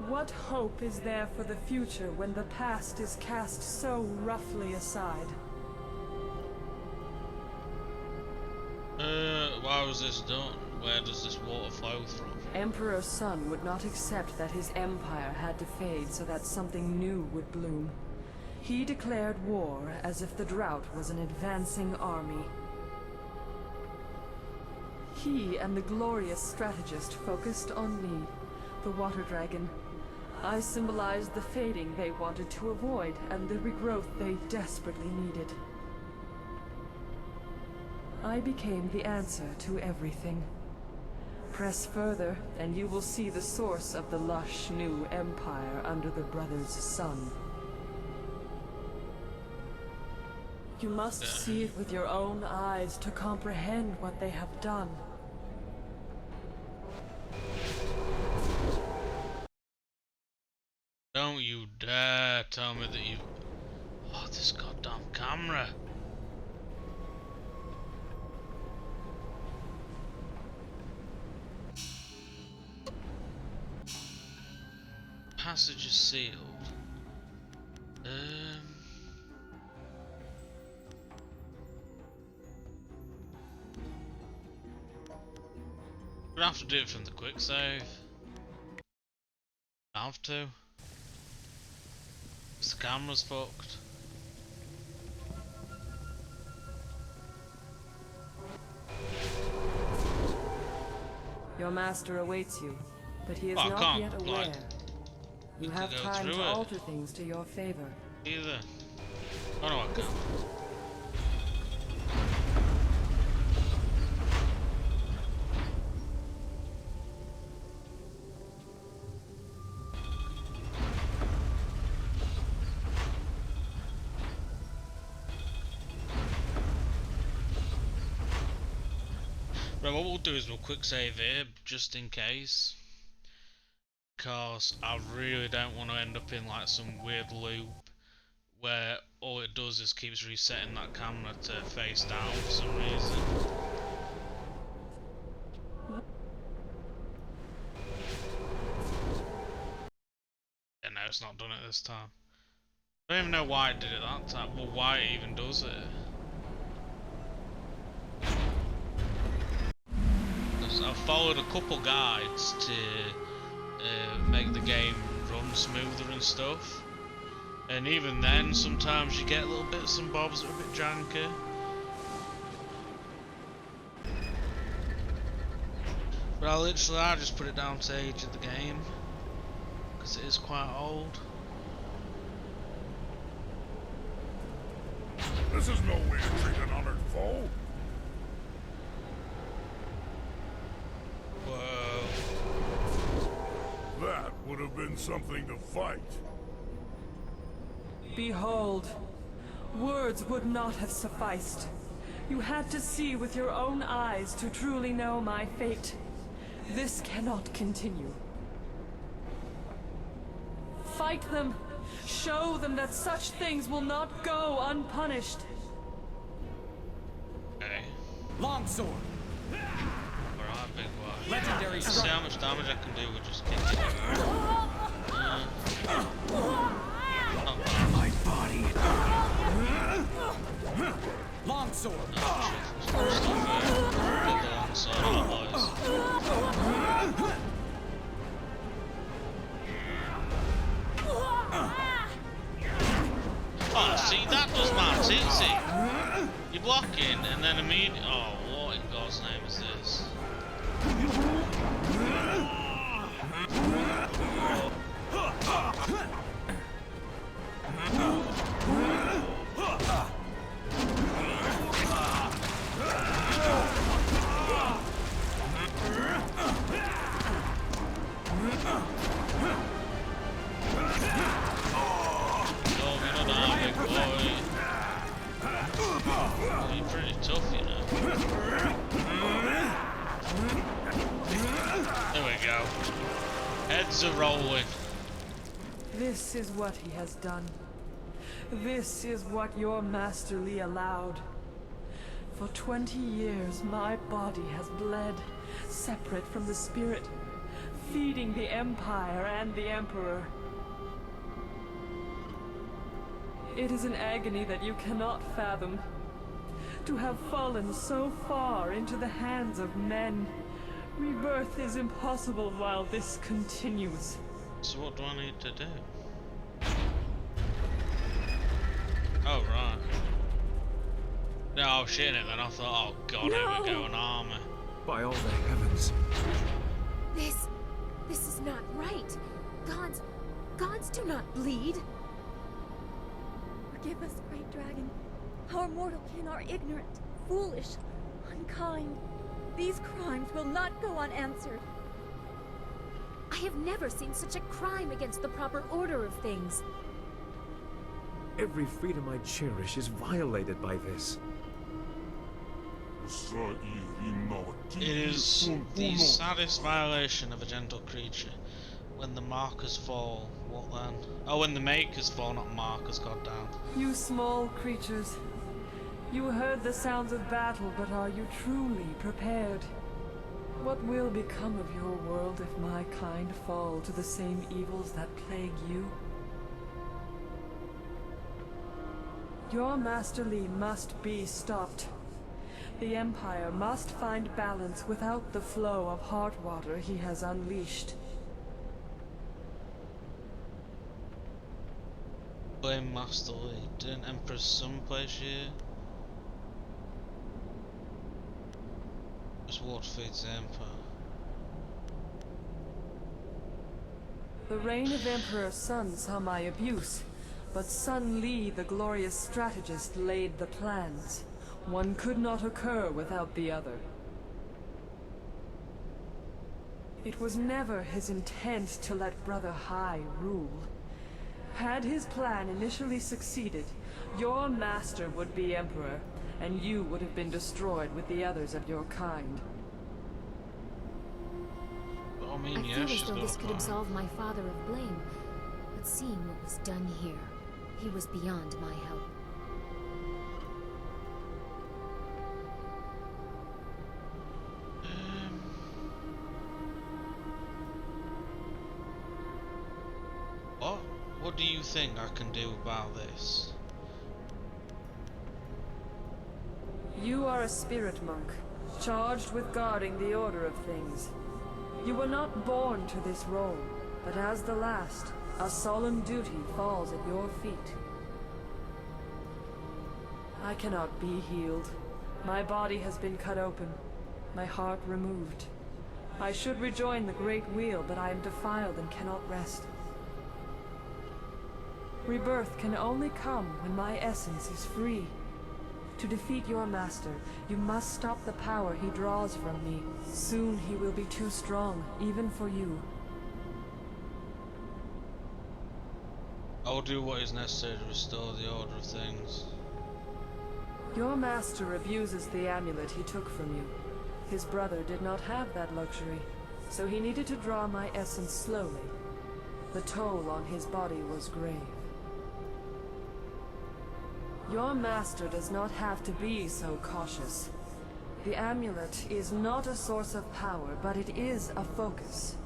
What hope is there for the future when the past is cast so roughly aside? Why was this done? Where does this water flow from? Emperor Sun would not accept that his empire had to fade so that something new would bloom. He declared war as if the drought was an advancing army. He and the glorious strategist focused on me, the water dragon. I symbolized the fading they wanted to avoid and the regrowth they desperately needed. I became the answer to everything. Press further, and you will see the source of the lush new empire under the brothers' sun. You must see it with your own eyes to comprehend what they have done. Don't you dare tell me that you... Oh, this goddamn camera. Passage is sealed. We'll have to do it from the quick save. I have to. The camera's fucked. Your master awaits you, but he is Oh, not yet aware. Like, you have time to alter things to your favor. Either. Oh no, I can't. Right, what we'll do is we'll quick save here, just in case. Because I really don't want to end up in like some weird loop where all it does is keeps resetting that camera to face down for some reason. Yeah, no, it's not done it this time. I don't even know why it did it that time, or why it even does it. I've followed a couple guides to make the game run smoother and stuff, and even then sometimes you get little bits and bobs that are a bit janky. But I just put it down to age of the game because it is quite old. This is no way to treat an honored foe. That would have been something to fight. Behold, words would not have sufficed. You had to see with your own eyes to truly know my fate. This cannot continue. Fight them, Show them that such things will not go unpunished. Okay. Longsword. Alright, big boy. Legendary Let's see strike. how much damage I can do with just kicking it. Not bad. My body. Longsword. Oh, shit. There's still there. Get the longsword out, boys. Oh, see, that does matter, see? You're blocking, and then immediately... Oh, what in God's name is this? Oh, you're not that big boy. Oh, you're pretty tough, you know. There we go. Heads are rolling. This is what he has done. This is what your Master Li allowed. For 20 years, my body has bled, separate from the spirit, feeding the Empire and the Emperor. It is an agony that you cannot fathom. To have fallen so far into the hands of men. Rebirth is impossible while this continues. So what do I need to do? Oh, right. No, I was shitting it then. I thought, oh god, here we go, an armor. By all the heavens. This is not right. Gods do not bleed. Forgive us, great dragon. Our mortal kin are ignorant, foolish, unkind. These crimes will not go unanswered. I have never seen such a crime against the proper order of things. Every freedom I cherish is violated by this. It is the saddest violation of a gentle creature. When the markers fall, what then? Oh, when the makers fall, not markers, goddamn. You small creatures. You heard the sounds of battle, but are you truly prepared? What will become of your world if my kind fall to the same evils that plague you? Your Master Li must be stopped. The Empire must find balance without the flow of heart water he has unleashed. Blame Master Li. Didn't Emperor's son place here? Just what feeds the Empire? The reign of Emperor Sun saw my abuse, but Sun Li, the glorious strategist, laid the plans. One could not occur without the other. It was never his intent to let Brother Hai rule. Had his plan initially succeeded, your master would be Emperor, and you would have been destroyed with the others of your kind. Well, I mean, I yeah, feel as she's though got this a could plan. absolve my father of blame, but seeing what was done here, he was beyond my help. What do you think I can do about this? You are a spirit monk, charged with guarding the order of things. You were not born to this role, but as the last, a solemn duty falls at your feet. I cannot be healed. My body has been cut open, my heart removed. I should rejoin the Great Wheel, but I am defiled and cannot rest. Rebirth can only come when my essence is free. To defeat your master, you must stop the power he draws from me. Soon he will be too strong, even for you. I will do what is necessary to restore the order of things. Your master abuses the amulet he took from you. His brother did not have that luxury, so he needed to draw my essence slowly. The toll on his body was grave. Your master does not have to be so cautious. The amulet is not a source of power, but it is a focus.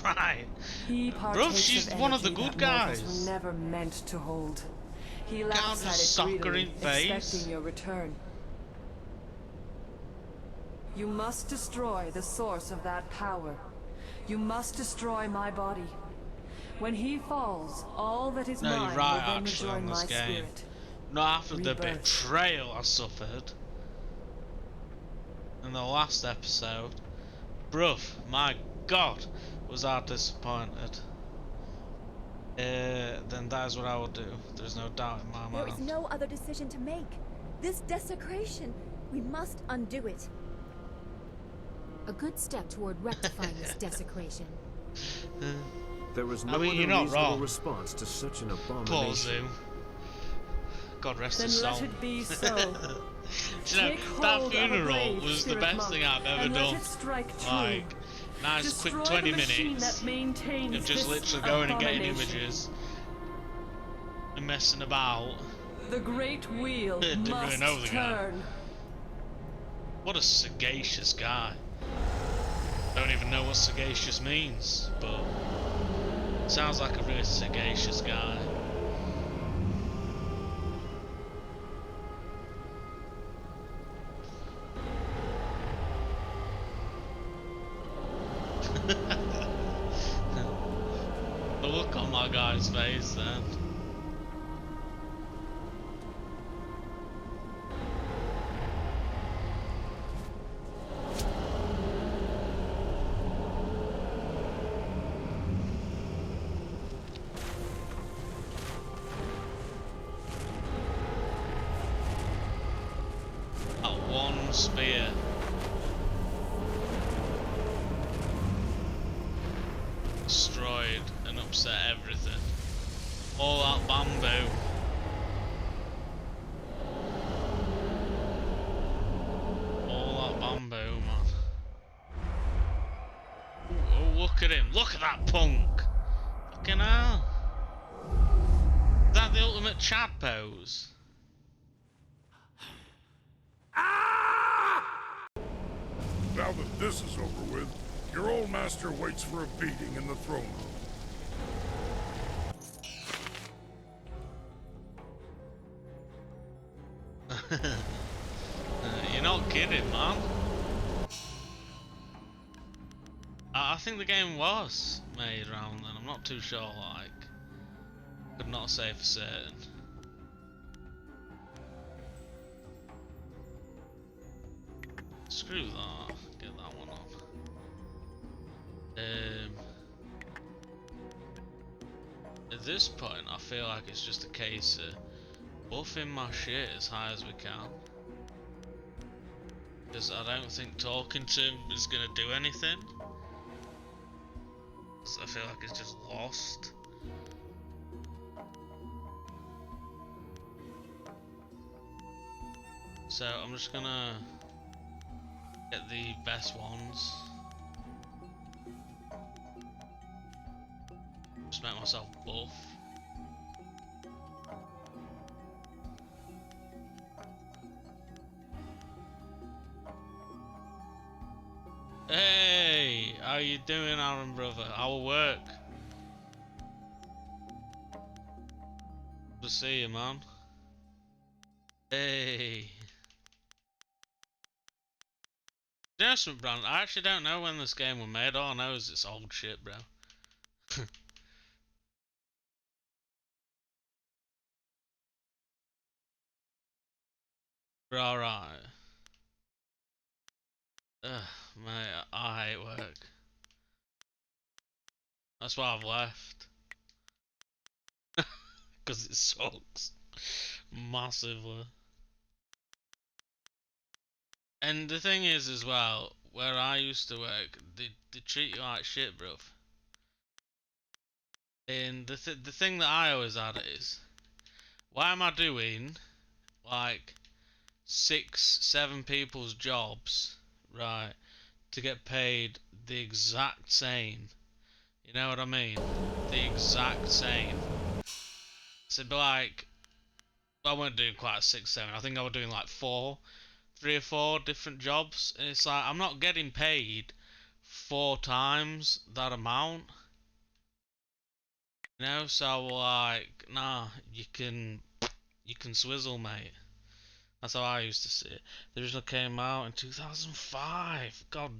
Right. He Bro, partakes she's of one of the energy good that mortals guys. were never meant to hold. He Can't laughs just at it suck her greedily, in face. expecting your return. You must destroy the source of that power. You must destroy my body. When he falls, all that is No, mine you're right will then actually rejoin on this my game. spirit. Not after the Rebirth. betrayal I suffered in the last episode. Bruv, my god, was I disappointed. Then that is what I will do. There's no doubt in my There is mind. no other decision to make. This desecration, we must undo it. A good step toward rectifying this desecration. There was I no mean, other you're not reasonable wrong. response to such an Poor abomination. Zoom. God rest Then his soul. let it be so. You know, Take that hold of a funeral blade, was the spirit best monk, thing I've ever and done. let it strike true. Like, nice Destroy quick 20 the machine minutes that maintains of just this literally going and getting abomination. images and messing about. The great wheel Didn't really must know the guy. turn. What a sagacious guy. Don't even know what sagacious means, but sounds like a really sagacious guy. The look on my guy's face then. That one spear. Destroyed and upset everything. All that bamboo. All that bamboo, man. Ooh, oh, look at him. Look at that punk. Fucking hell. Is that the ultimate Chad pose? Now that this is over with, your old master waits for a beating in the throne room. You're not kidding, man. I think the game was made around then. I'm not too sure, like. Could not say for certain. Screw that. Get that one on. At this point, I feel like it's just a case of buffing my shit as high as we can. Because I don't think talking to him is going to do anything. So I feel like it's just lost. So I'm just gonna get the best ones. Just make myself buff. Hey, how you doing, Aaron brother? How work? Good to see you, man. Hey. You know something, Brand? I actually don't know when this game was made. All I know is it's old shit, bro. Alright. Ugh, mate, I hate work. That's why I've left. Because it sucks. Massively. And the thing is as well, where I used to work, they treat you like shit, bruv. And the thing that I always had is, why am I doing like 6, 7 people's jobs, right, to get paid the exact same? You know what I mean? The exact same. So it'd be like, I weren't doing quite 6, 7. I think I was doing like 3 or 4 different jobs, and it's like I'm not getting paid 4 times that amount. You know, so like, nah, you can swizzle, mate. That's how I used to see it. The original came out in 2005. God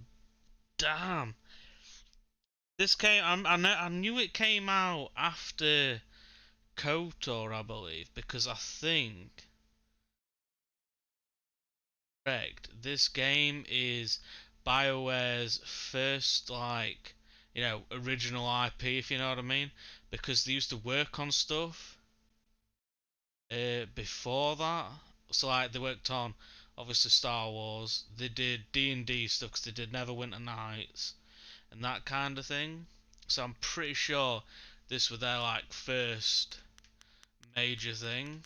damn. This came. I knew it came out after KOTOR, I believe, because I think, correct, this game is BioWare's first, like, you know, original IP, if you know what I mean, because they used to work on stuff before that. So like they worked on obviously Star Wars. They did D&D stuff because they did Neverwinter Nights and that kind of thing. So I'm pretty sure this was their like first major thing.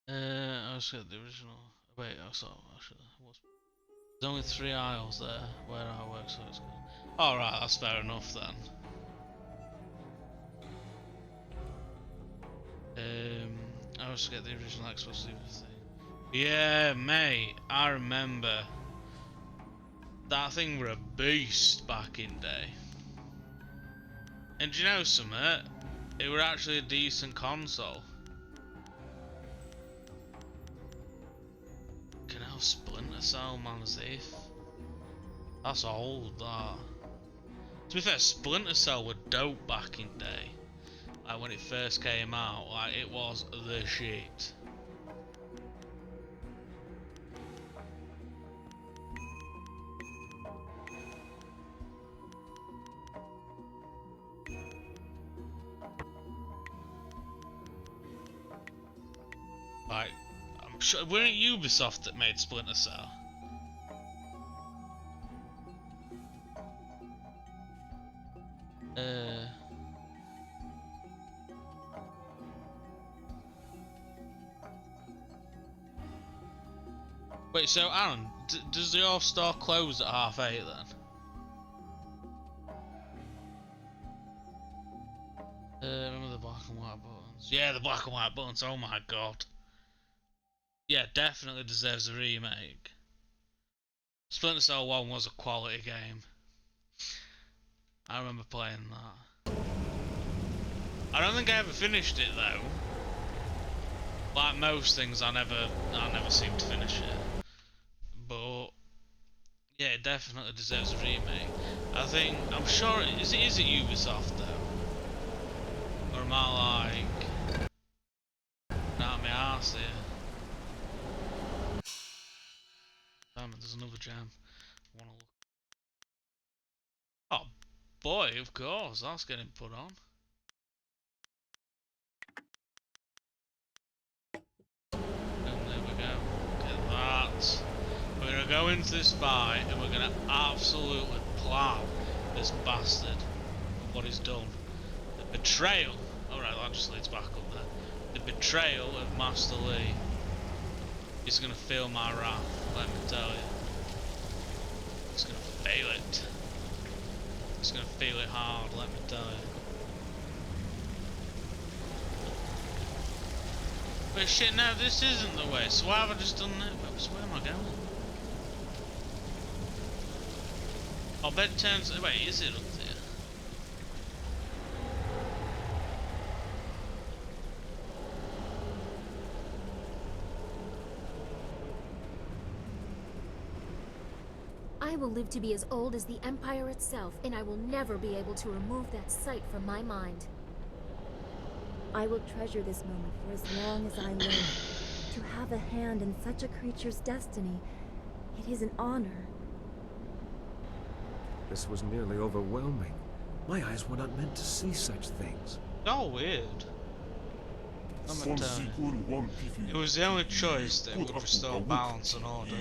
I was at the original. Wait, I saw. There's only 3 aisles there where I work, so it's good. All right, that's fair enough then. I always get the original Xbox thing. Yeah, mate, I remember. That thing were a beast back in day. And do you know something? It were actually a decent console. Can I have Splinter Cell, man, as if? That's old, that. To be fair, Splinter Cell were dope back in day. Like when it first came out, like it was the shit. Like, I'm sure, weren't it Ubisoft that made Splinter Cell? Wait, so Aaron, does your store close at 8:30 then? Remember the black and white buttons? Yeah, the black and white buttons, oh my god. Yeah, definitely deserves a remake. Splinter Cell 1 was a quality game. I remember playing that. I don't think I ever finished it though. Like most things, I never seem to finish it. But yeah, it definitely deserves a remake. I'm sure is it Ubisoft though? Or am I like not my arse here? Damn it, there's another gem. I wanna look. Oh boy, of course, that's getting put on. And there we go. Look at that. We're gonna go into this fight and we're gonna absolutely plow this bastard for what he's done. The betrayal. Alright, that just leads back up there. The betrayal of Master Lee is gonna feel my wrath, let me tell you. It's gonna feel it. It's gonna feel it hard, let me tell you. But shit, no, this isn't the way, so why have I just done that? Where am I going? I'll bet it turns. Wait, is it up there? I will live to be as old as the Empire itself, and I will never be able to remove that sight from my mind. I will treasure this moment for as long as I live. To have a hand in such a creature's destiny, it is an honor. This was nearly overwhelming. My eyes were not meant to see such things. Oh, weird. It was the only choice that would restore balance and order.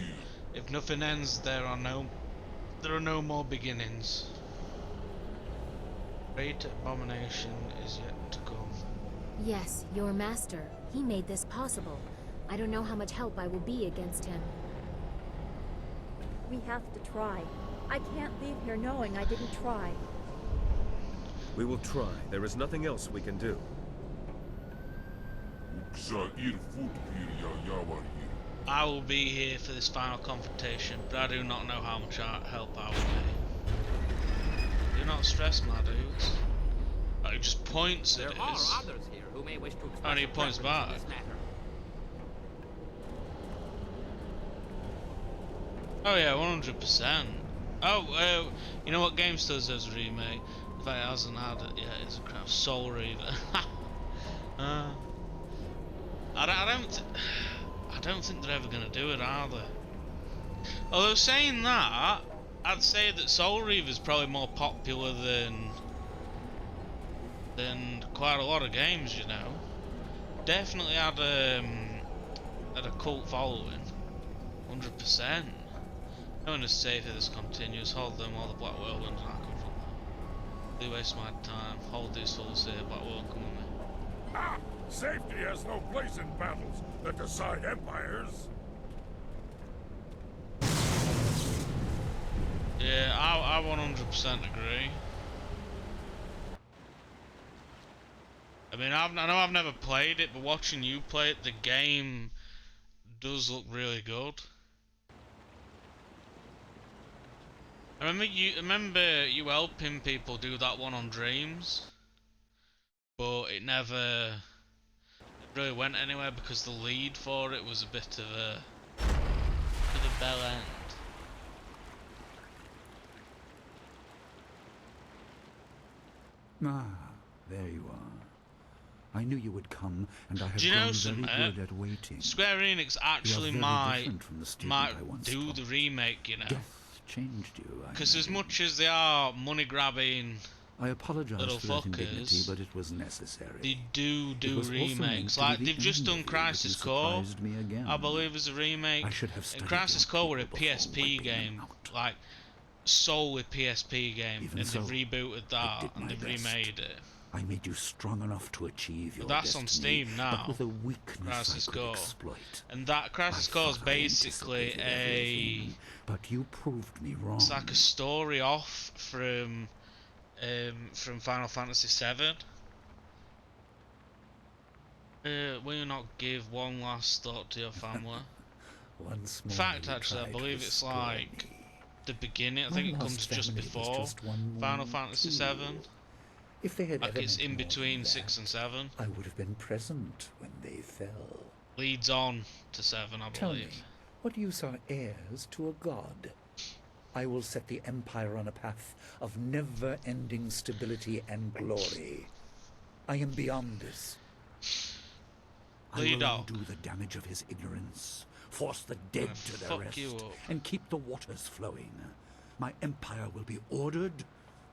If nothing ends, there are no more beginnings. Great abomination is yet to come. Yes, your master. He made this possible. I don't know how much help I will be against him. We have to try. I can't leave here knowing I didn't try. We will try. There is nothing else we can do. I will be here for this final confrontation, but I do not know how much help I will be. Do not stress, my dudes. Oh, he just points at There it. are others here who may wish to express And he a points preference in back. this matter. Oh yeah, 100%. Oh, you know what game still does remake? In fact, it hasn't had it yet. It's a crap Soul Reaver. I don't think they're ever gonna do it, are they? Although saying that, I'd say that Soul Reaver is probably more popular than quite a lot of games. You know, definitely had a cult following, 100%. I'm gonna save if this continues. Hold them all the Black Whirlwinds and I come from there. They waste my time. Hold these fools here, Black Whirlwind, come with me. Ah! Safety has no place in battles that decide empires. Yeah, I 100% agree. I mean, I know I've never played it, but watching you play it, the game does look really good. I remember you helping people do that one on Dreams, but it never really went anywhere because the lead for it was a bit of a bell end. Ah, there you are. I knew you would come, and I have Do you know grown something? very good at waiting. Square Enix actually very might different from the student I once do taught. the remake, you know. Death changed you, I Because as imagine. much as they are money grabbing I apologize little for that indignity, fuckers, but it was necessary. they do It was also meant remakes. to be Like the they've just end done of you, but you Crisis Core, surprised me again. I believe, as a remake. I should have And studied Crisis your Core were a people before PSP wiping them game, out. like solely PSP game, Even and so, they've rebooted I that did and my they've best. remade it. I made you strong enough to achieve your But that's destiny, on Steam now, but with a weakness Crisis I could Core. exploit. And that Crisis I Core is thought I basically anticipated everything, but you proved me wrong. it's like a story off from Final Fantasy VII. Will you not give one last thought to your family? Once In more fact, you actually, I tried to believe it's score like me. the beginning. I My think it lost comes just family was before just one more Final Fantasy tool. VII. If they had Like ever it's meant in more between than 6 that, and 7. I would have been present when they fell. Leads on to 7, I Tell me, believe. what use are heirs to a god? I will set the Empire on a path of never-ending stability and glory. I am beyond this. I Lead will up. undo the damage of his ignorance, force the dead to their fuck rest, you up. and keep the waters flowing. My empire will be ordered,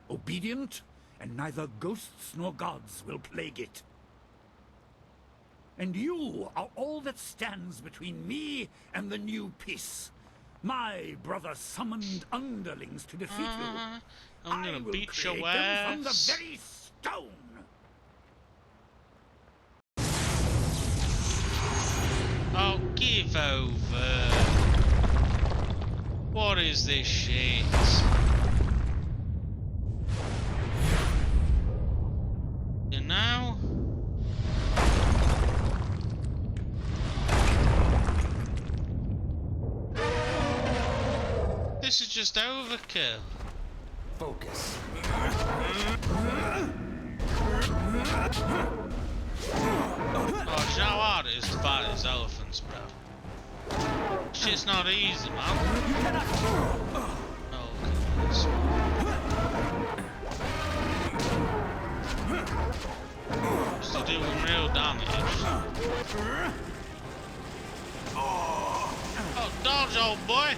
obedient, and neither ghosts nor gods will plague it. And you are all that stands between me and the new peace. My brother summoned underlings to defeat you. I'm gonna I will beat create your them from the ass. very stone. Oh, give over. What is this shit? You know? This is just overkill. Focus. Oh, do you know how hard it is to fight these elephants, bro? Shit's not easy, man. Oh, goodness. Still doing real damage. Oh, dodge, old boy!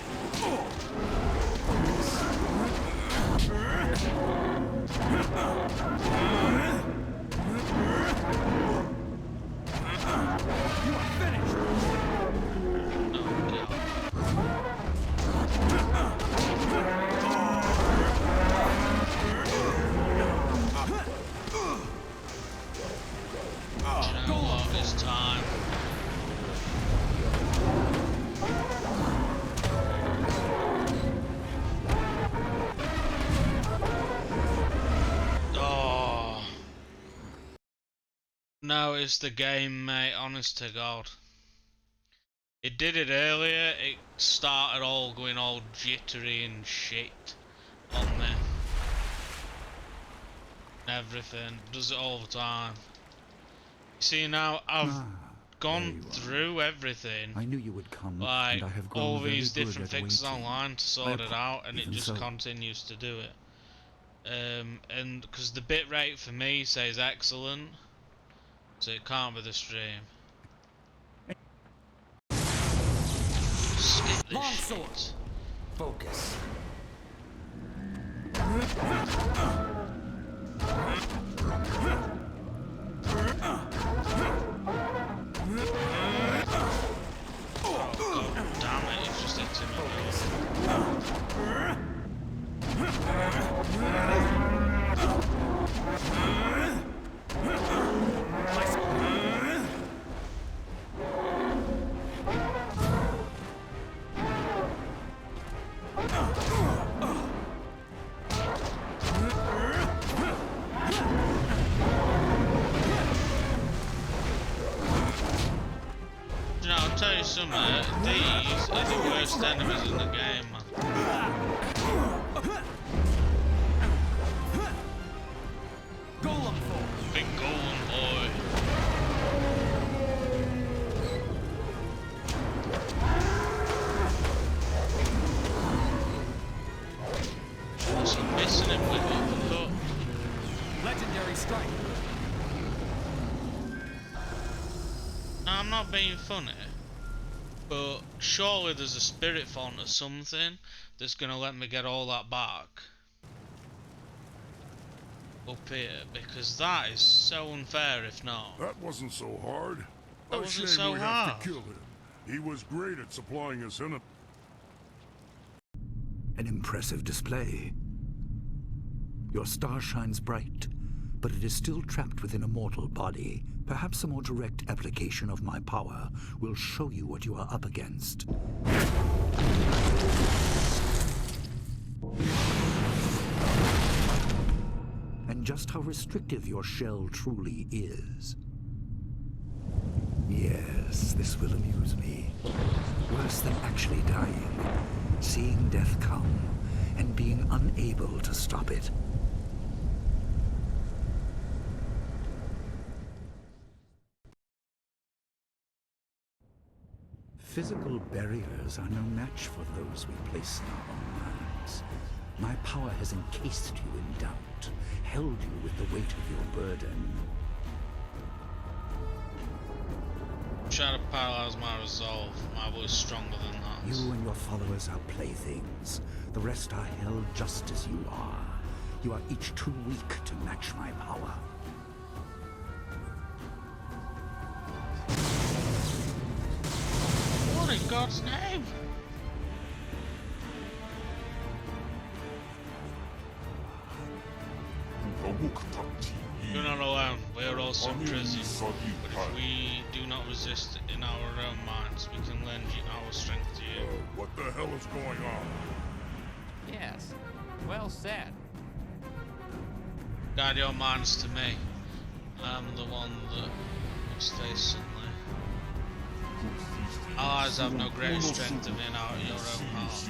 You know what? It's time. No, it's the game, mate, honest to God. It did it earlier, it started all going all jittery and shit on me. Everything, does it all the time. See, now I've gone through everything. I knew you would come, like and I have grown all very these good different at fixes waiting. online to sort it out, and it Even just so. continues to do it. And because the bitrate for me says excellent, so it can't be the stream. Skip this Longsword. shit. Focus. Oh, damn it, it's just hitting You know, I'll tell you something, these are the worst enemies in the game, man. Golem form. Big golem boy. What's he missing him with it? Look. Legendary strike. Now, I'm not being funny, but surely there's a spirit font or something that's gonna let me get all that back up here, because that is so unfair if not. That wasn't so hard. That A wasn't shame so we hard. have to kill him. He was great at supplying us in An impressive display. Your star shines bright, but it is still trapped within a mortal body. Perhaps a more direct application of my power will show you what you are up against. And just how restrictive your shell truly is. Yes, this will amuse me. Worse than actually dying. Seeing death come and being unable to stop it. Physical barriers are no match for those we place in our own minds. My power has encased you in doubt, held you with the weight of your burden. Trying to paralyze my resolve. My will is stronger than that. You and your followers are playthings. The rest are held just as you are. You are each too weak to match my power. What in God's name? You're not alone. We are also in prison. But if we do not resist in our own minds, we can lend our strength to you. What the hell is going on? Yes. Well said. Guide your minds to me. I am the one that must face sunlight. Allies have no greater strength than in your own heart.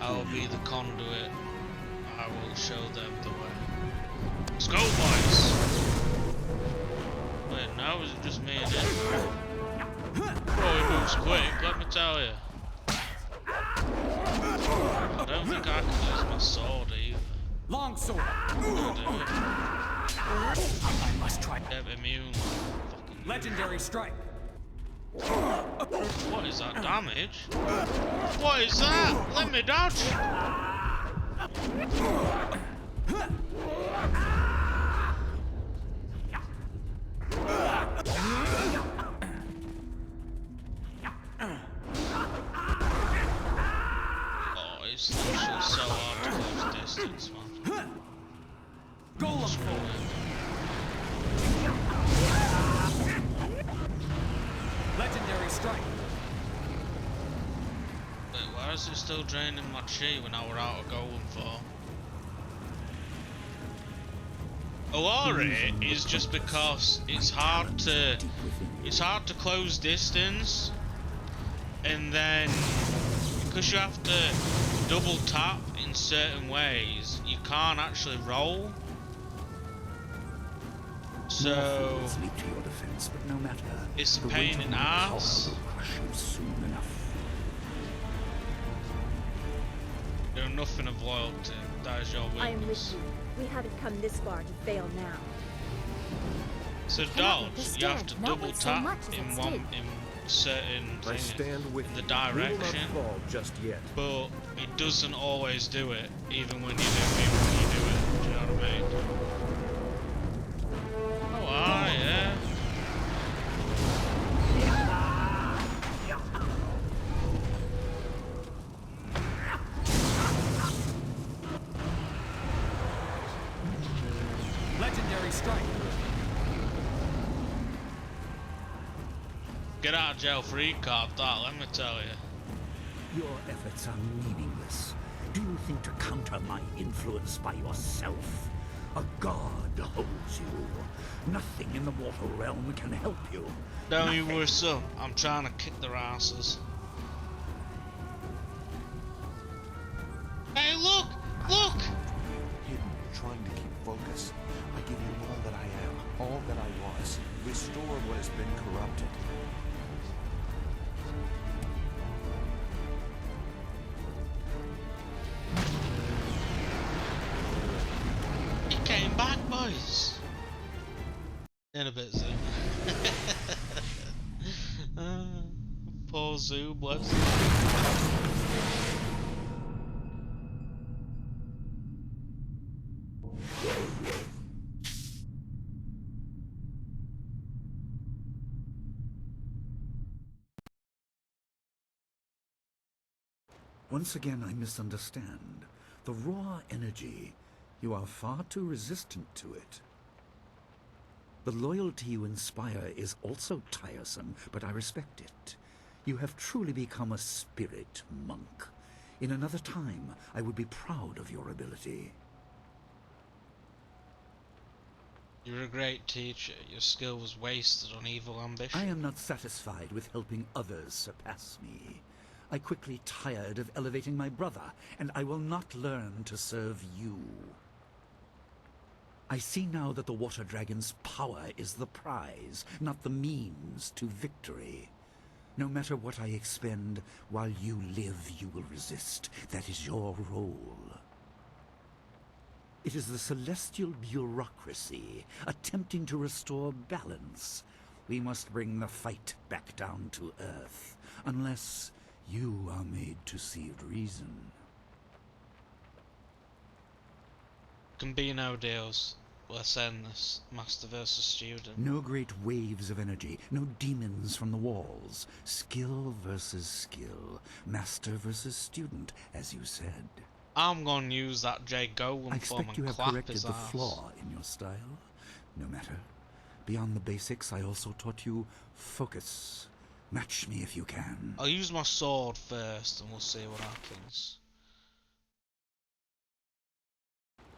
I will be the conduit. I will show them the way. Let's go, boys! Wait, now is it just me and him? Bro, he moves quick, let me tell you. I don't think I can use my sword either. Longsword. I'm gonna do it. I must try. Get immune. Fucking Legendary strike. what is that damage? What is that? Let me dodge! Oh, it's literally so hard to close distance, man. Golem Screw form. it. Legendary strike. Wait, why is it still draining my chi when I were out of golem for? a lot of it is just because it's hard to close distance, and then because you have to double tap in certain ways, you can't actually roll. So leap to your defense, but no matter. It's a pain in the ass. Soon enough. You're nothing of loyalty. That is your weakness. I am with you. We haven't come this far to fail now. So dodge, you have to double tap in certain I stand with in the you. direction. We will not fall just yet. But it doesn't always do it, even when you do it. Do you know what I mean? Oh, yeah. Legendary strike. Get out of jail free card, that, let me tell you. Your efforts are meaningless. Do you think to counter my influence by yourself? A god holds you. Nothing in the mortal realm can help you. Don't you worry, son. I'm trying to kick their asses. Hey, look! Look! Hidden, trying to keep focus. I give you all that I am, all that I was. Restore what has been corrupted. He came back, boys. In a bit, Zoom. Poor Zoom, bless him. Once again, I misunderstand. The raw energy, you are far too resistant to it. The loyalty you inspire is also tiresome, but I respect it. You have truly become a spirit monk. In another time, I would be proud of your ability. You're a great teacher. Your skill was wasted on evil ambition. I am not satisfied with helping others surpass me. I quickly tired of elevating my brother, and I will not learn to serve you. I see now that the Water Dragon's power is the prize, not the means to victory. No matter what I expend, while you live, you will resist. That is your role. It is the celestial bureaucracy, attempting to restore balance. We must bring the fight back down to Earth, unless you are made to see reason. Can be no deals. We're saying this, master versus student. No great waves of energy, no demons from the walls. Skill versus skill, master versus student, as you said. I'm gonna use that Jade Golem I form expect you and have clap corrected his the ass. flaw in your style. No matter. Beyond the basics, I also taught you focus. Match me if you can. I'll use my sword first and we'll see what happens.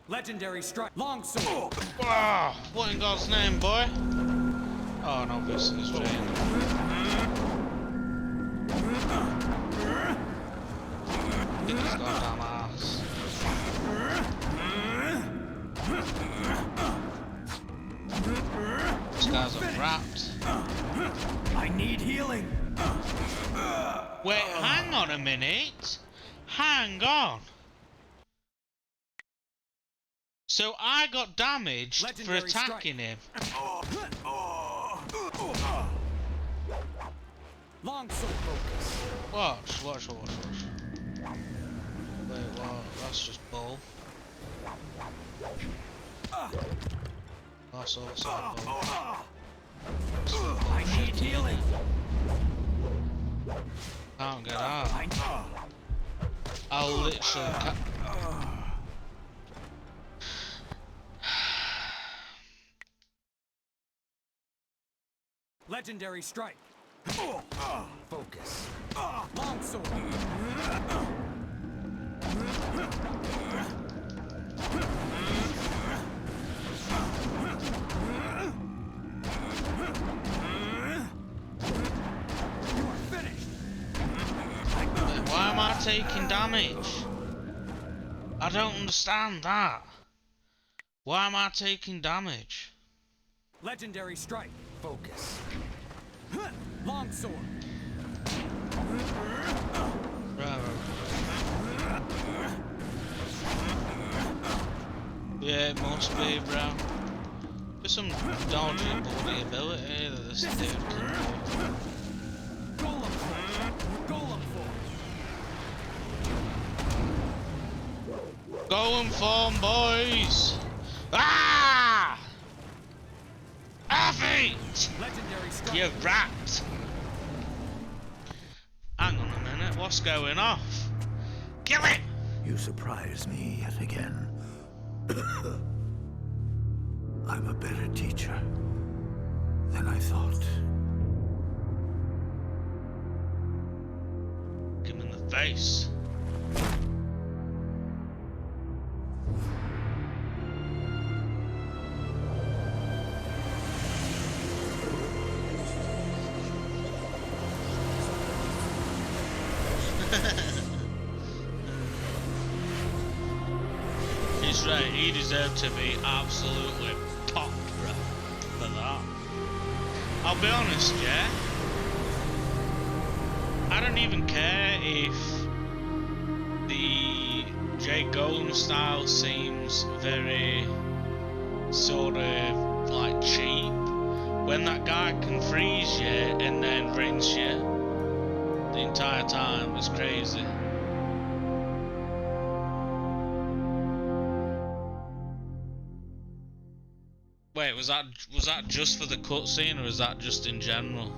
Legendary strike. Long sword. Ah, what in God's name, boy? Oh, no, this is Jade. Kick his goddamn ass. This guy's a wrapped. I need healing. Wait, hang on a minute. Hang on. So I got damaged Legendary for attacking him. Long sword focus. Watch. Wait, what? That's just bull. That's also bull. I need healing. Can't get out. I'll literally. Legendary strike. Focus. Long sword. taking damage? I don't understand that. Why am I taking damage? Legendary strike. Focus. Longsword. Right. Yeah, it must be, bro. There's some dodgy body ability that this dude can do. Golem form. Golem form. Golem form, boys! Ah! Effie! Legendary strike. You rat! Hang on a minute, what's going off? Kill him! You surprise me yet again. I'm a better teacher than I thought. Kick him in the face. He's right, he deserved to be absolutely popped, bro, for that. I'll be honest, yeah? I don't even care if the Jade Golem style seems very sort of like cheap. When that guy can freeze you and then rinse you the entire time, it's crazy. Wait, was that just for the cutscene, or was that just in general?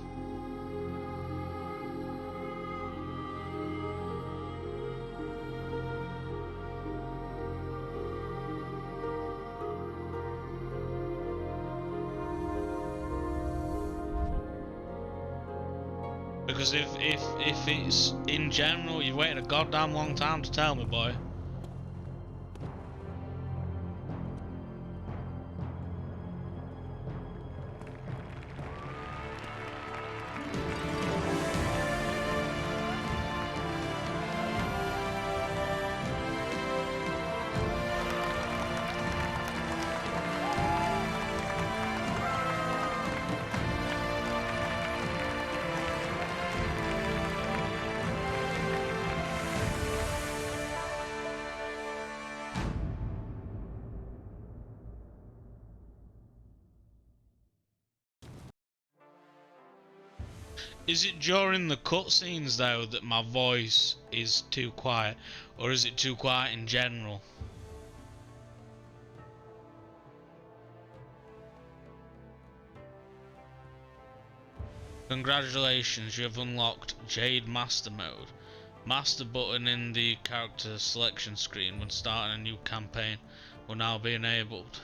Because if it's in general, you've waited a goddamn long time to tell me, boy. Is it during the cutscenes though that my voice is too quiet, or is it too quiet in general? Congratulations, you have unlocked Jade Master Mode. Master button in the character selection screen when starting a new campaign will now be enabled.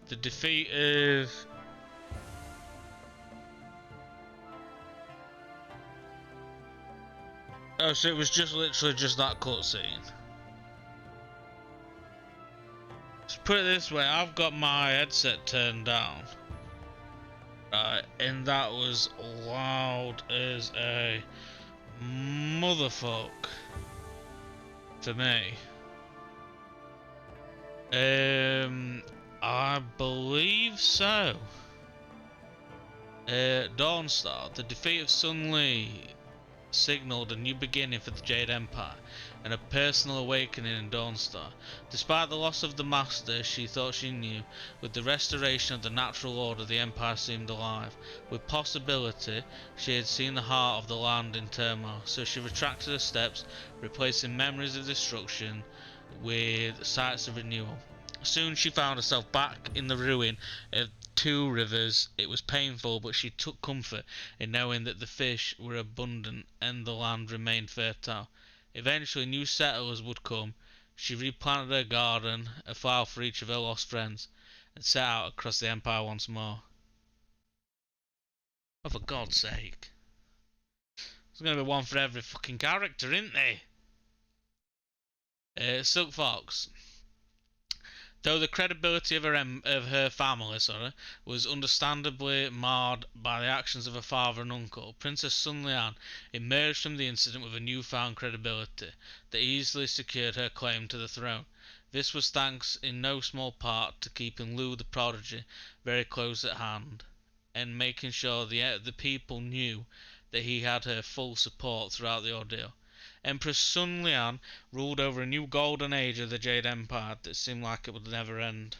The defeat of oh, so it was just literally just that cutscene. Let's put it this way, I've got my headset turned down. Right, and that was loud as a motherfuck for me. I believe so. Dawnstar, the defeat of Sun Li signaled a new beginning for the Jade Empire and a personal awakening in Dawnstar. Despite the loss of the Master she thought she knew, with the restoration of the natural order the Empire seemed alive. With possibility, she had seen the heart of the land in turmoil, so she retracted her steps, replacing memories of destruction with sights of renewal. Soon she found herself back in the ruin of Two Rivers. It was painful, but she took comfort in knowing that the fish were abundant and the land remained fertile. Eventually new settlers would come. She replanted her garden, a file for each of her lost friends, and set out across the Empire once more. Oh, for God's sake. There's gonna be one for every fucking character, isn't there? Silk Fox. Though the credibility of her family, was understandably marred by the actions of her father and uncle, Princess Sun Lian emerged from the incident with a newfound credibility that easily secured her claim to the throne. This was thanks in no small part to keeping Lu the prodigy very close at hand, and making sure the people knew that he had her full support throughout the ordeal. Empress Sun Lian ruled over a new golden age of the Jade Empire that seemed like it would never end.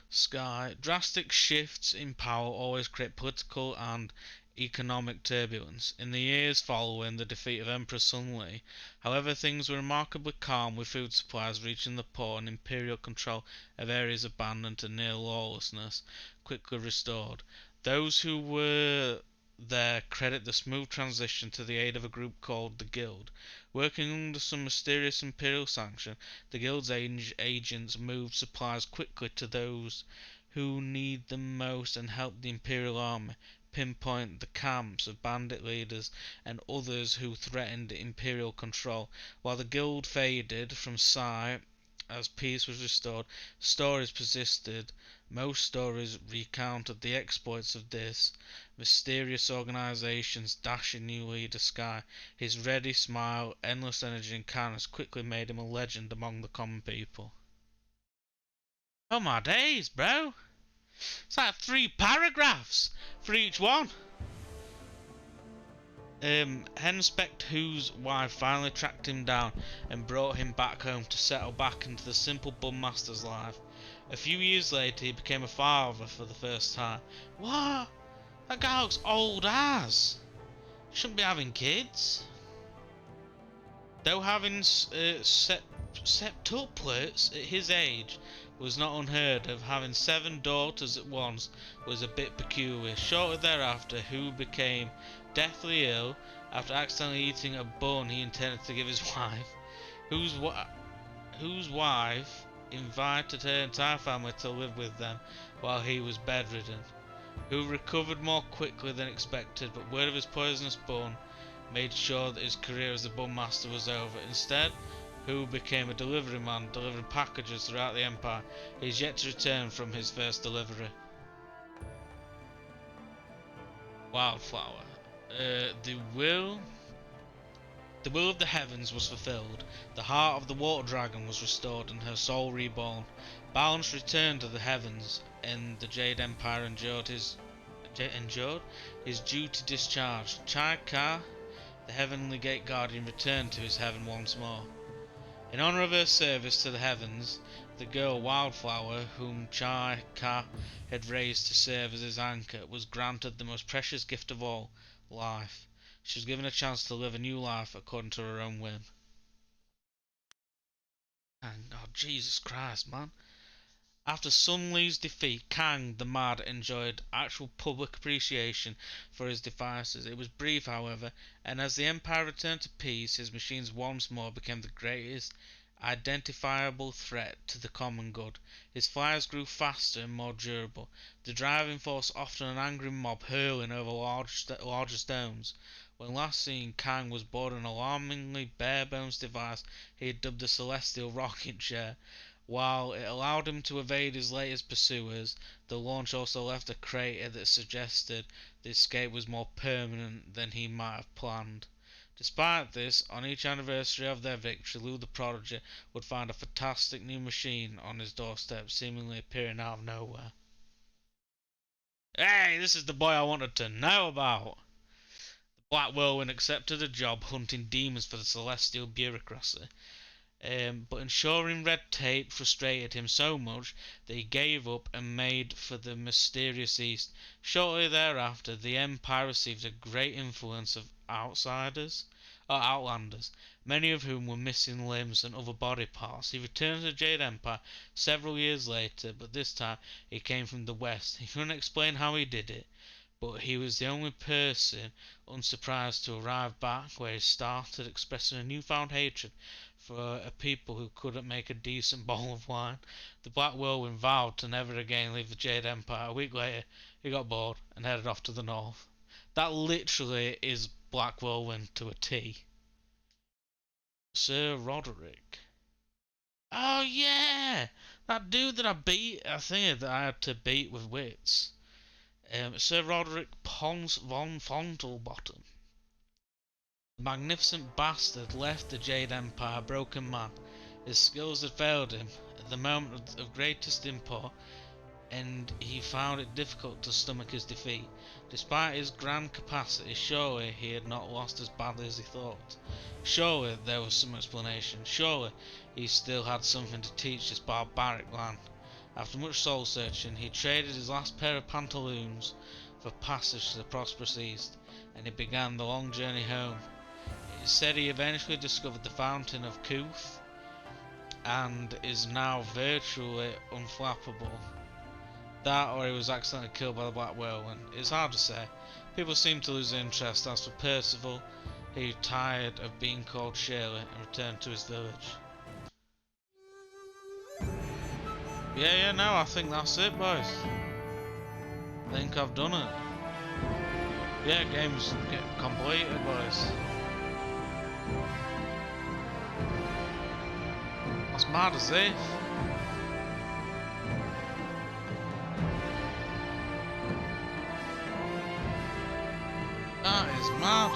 Sky. Drastic shifts in power always create political and economic turbulence. In the years following the defeat of Emperor Sun Li, however, things were remarkably calm, with food supplies reaching the poor and imperial control of areas abandoned to near lawlessness quickly restored. Those who were there credit the smooth transition to the aid of a group called the Guild. Working under some mysterious imperial sanction, the Guild's agents moved supplies quickly to those who need them most and help the imperial army pinpoint the camps of bandit leaders and others who threatened imperial control. While the Guild faded from sight as peace was restored, stories persisted. Most stories recounted the exploits of this mysterious organization's dashing new leader, Sky. His ready smile, endless energy, and kindness quickly made him a legend among the common people. Oh my days, bro! It's like 3 paragraphs for each one. Henspect, whose wife finally tracked him down and brought him back home to settle back into the simple bummaster's life. A few years later, he became a father for the first time. What? That guy looks old as. Shouldn't be having kids. Though having septuplets at his age was not unheard of, having 7 daughters at once was a bit peculiar. Shortly thereafter, Hu became deathly ill after accidentally eating a bun he intended to give his wife, whose wife invited her entire family to live with them while he was bedridden. Hu recovered more quickly than expected, but word of his poisonous bun made sure that his career as a bun master was over. Instead, Hu became a delivery man, delivering packages throughout the Empire. He is yet to return from his first delivery. Wildflower. The will of the heavens was fulfilled. The heart of the water dragon was restored and her soul reborn. Balance returned to the heavens, and the Jade Empire endured his duty discharged. Chai Ka, the Heavenly Gate Guardian, returned to his heaven once more. In honor of her service to the heavens, the girl Wildflower, whom Chai Ka had raised to serve as his anchor, was granted the most precious gift of all, life. She was given a chance to live a new life according to her own whim. And, oh, Jesus Christ, man. After Sun Li's defeat, Kang the Mad enjoyed actual public appreciation for his devices. It was brief, however, and as the Empire returned to peace, his machines once more became the greatest identifiable threat to the common good. His flyers grew faster and more durable, the driving force often an angry mob hurling over larger stones. When last seen, Kang was aboard an alarmingly bare-bones device he had dubbed the Celestial Rocket Chair. While it allowed him to evade his latest pursuers, the launch also left a crater that suggested the escape was more permanent than he might have planned. Despite this, on each anniversary of their victory, Lou the Prodigy would find a fantastic new machine on his doorstep, seemingly appearing out of nowhere. Hey, this is the boy I wanted to know about! The Black Whirlwind accepted a job hunting demons for the celestial bureaucracy. But ensuring red tape frustrated him so much that he gave up and made for the mysterious East. Shortly thereafter, the Empire received a great influence of outlanders, many of whom were missing limbs and other body parts. He returned to the Jade Empire several years later, but this time he came from the west. He couldn't explain how he did it, but he was the only person unsurprised to arrive back where he started, expressing a newfound hatred for a people who couldn't make a decent bowl of wine. The Black Whirlwind vowed to never again leave the Jade Empire. A week later, he got bored and headed off to the north. That literally is Black Whirlwind to a T. Sir Roderick. Oh yeah! That dude that I beat, I think that I had to beat with wits. Sir Roderick Pons von Fontelbottom. The magnificent bastard left the Jade Empire a broken man. His skills had failed him at the moment of greatest import, and he found it difficult to stomach his defeat. Despite his grand capacity, surely he had not lost as badly as he thought. Surely there was some explanation. Surely he still had something to teach this barbaric land. After much soul searching, he traded his last pair of pantaloons for passage to the prosperous East, and he began the long journey home. It is said he eventually discovered the fountain of Kuth, and is now virtually unflappable. That, or he was accidentally killed by the Black Whirlwind. It's hard to say. People seem to lose interest. As for Percival, he tired of being called Shirley and returned to his village. Yeah, no, I think that's it, boys. I think I've done it. Yeah, game's completed, boys. That's mad as if. That is mad.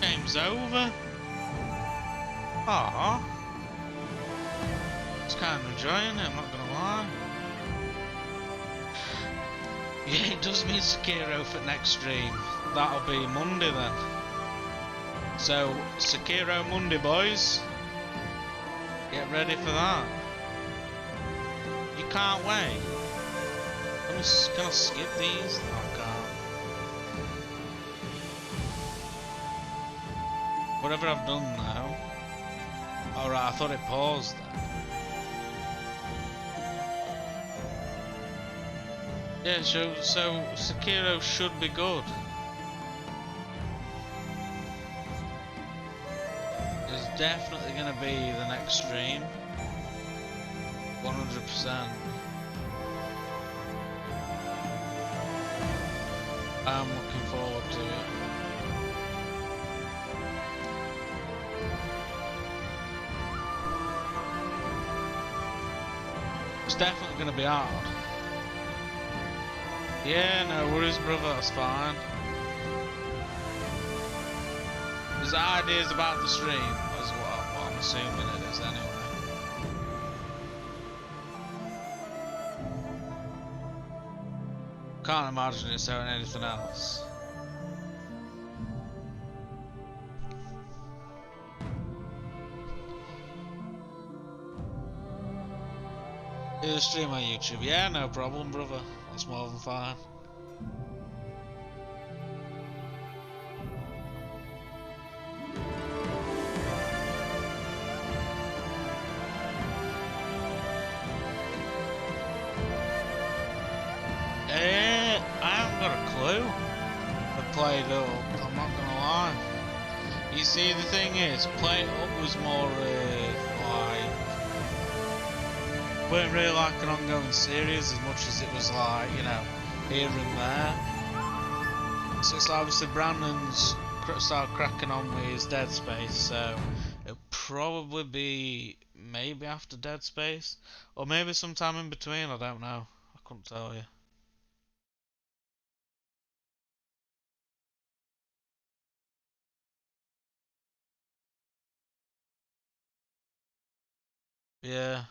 Game's over. Ah, it's kind of enjoying it, I'm not gonna lie. Yeah, it does mean Sekiro for next stream. That'll be Monday then. So, Sekiro Monday, boys. Get ready for that. You can't wait. Can I skip these? No, I can't. Whatever I've done now. Alright, I thought it paused then. Yeah, so Sekiro should be good. It's definitely gonna be the next stream. 100%. I'm looking forward to it. It's definitely gonna be hard. Yeah, no worries, brother, that's fine. There's ideas about the stream, as what I'm assuming it is anyway. Can't imagine it saying anything else. Do the stream on YouTube? Yeah, no problem, brother. That's more than fine. I haven't got a clue. I played up, I'm not gonna lie. You see, the thing is, Play It Up was more like, weren't really like an ongoing series as much as it was like, you know, here and there. So it's like obviously Brandon's started cracking on with his Dead Space, so it'll probably be maybe after Dead Space, or maybe sometime in between, I don't know. I couldn't tell you. Yeah.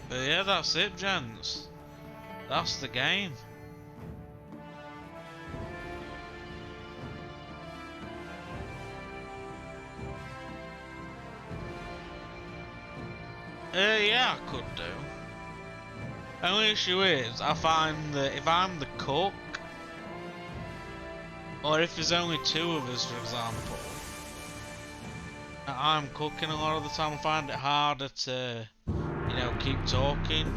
But yeah, that's it, gents. That's the game. Yeah, I could do. Only issue is, I find that if I'm the cook, or if there's only two of us, for example, I'm cooking a lot of the time, I find it harder to, you know, keep talking,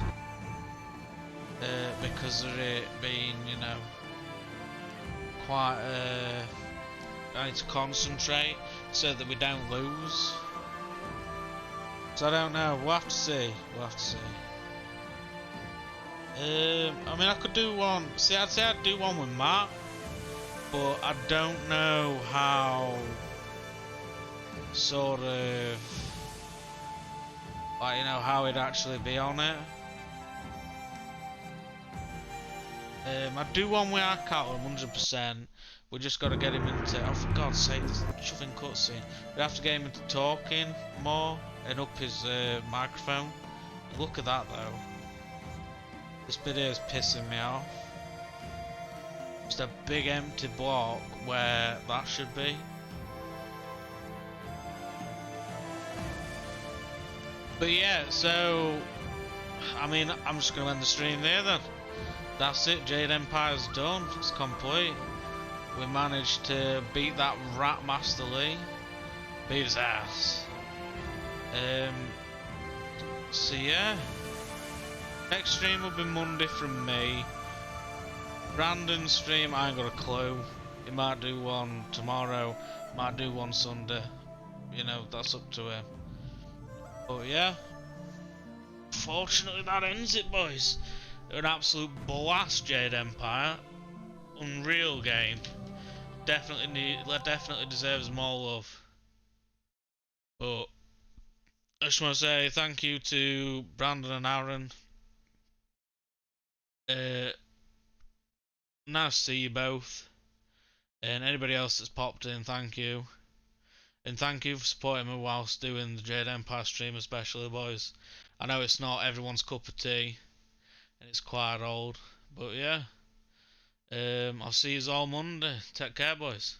because of it being, you know, quite, I need to concentrate. so that we don't lose. So I don't know. We'll have to see. We'll have to see. I mean, I could do one. See, I'd say I'd do one with Matt, but I don't know how. Sort of, like, you know, how he'd actually be on it. I'd do one with our cattle 100%. We just got to get him into, oh for God's sake, it's a chuffing cutscene. We have to get him into talking more and up his microphone. Look at that though. This bit here is pissing me off. Just a big empty block where that should be. But yeah, so I mean, I'm just gonna end the stream there then. That's it, Jade Empire's done, it's complete. We managed to beat that rat Master Lee. Beat his ass. So yeah. Next stream will be Monday from me. Brandon's stream, I ain't got a clue. He might do one tomorrow, might do one Sunday. You know, that's up to him. But yeah. Fortunately that ends it, boys. An absolute blast, Jade Empire. Unreal game. Definitely deserves more love. But I just want to say thank you to Brandon and Aaron. Nice to see you both. And anybody else that's popped in, thank you. And thank you for supporting me whilst doing the Jade Empire stream, especially, boys. I know it's not everyone's cup of tea, and it's quite old, but yeah. I'll see you all Monday. Take care, boys.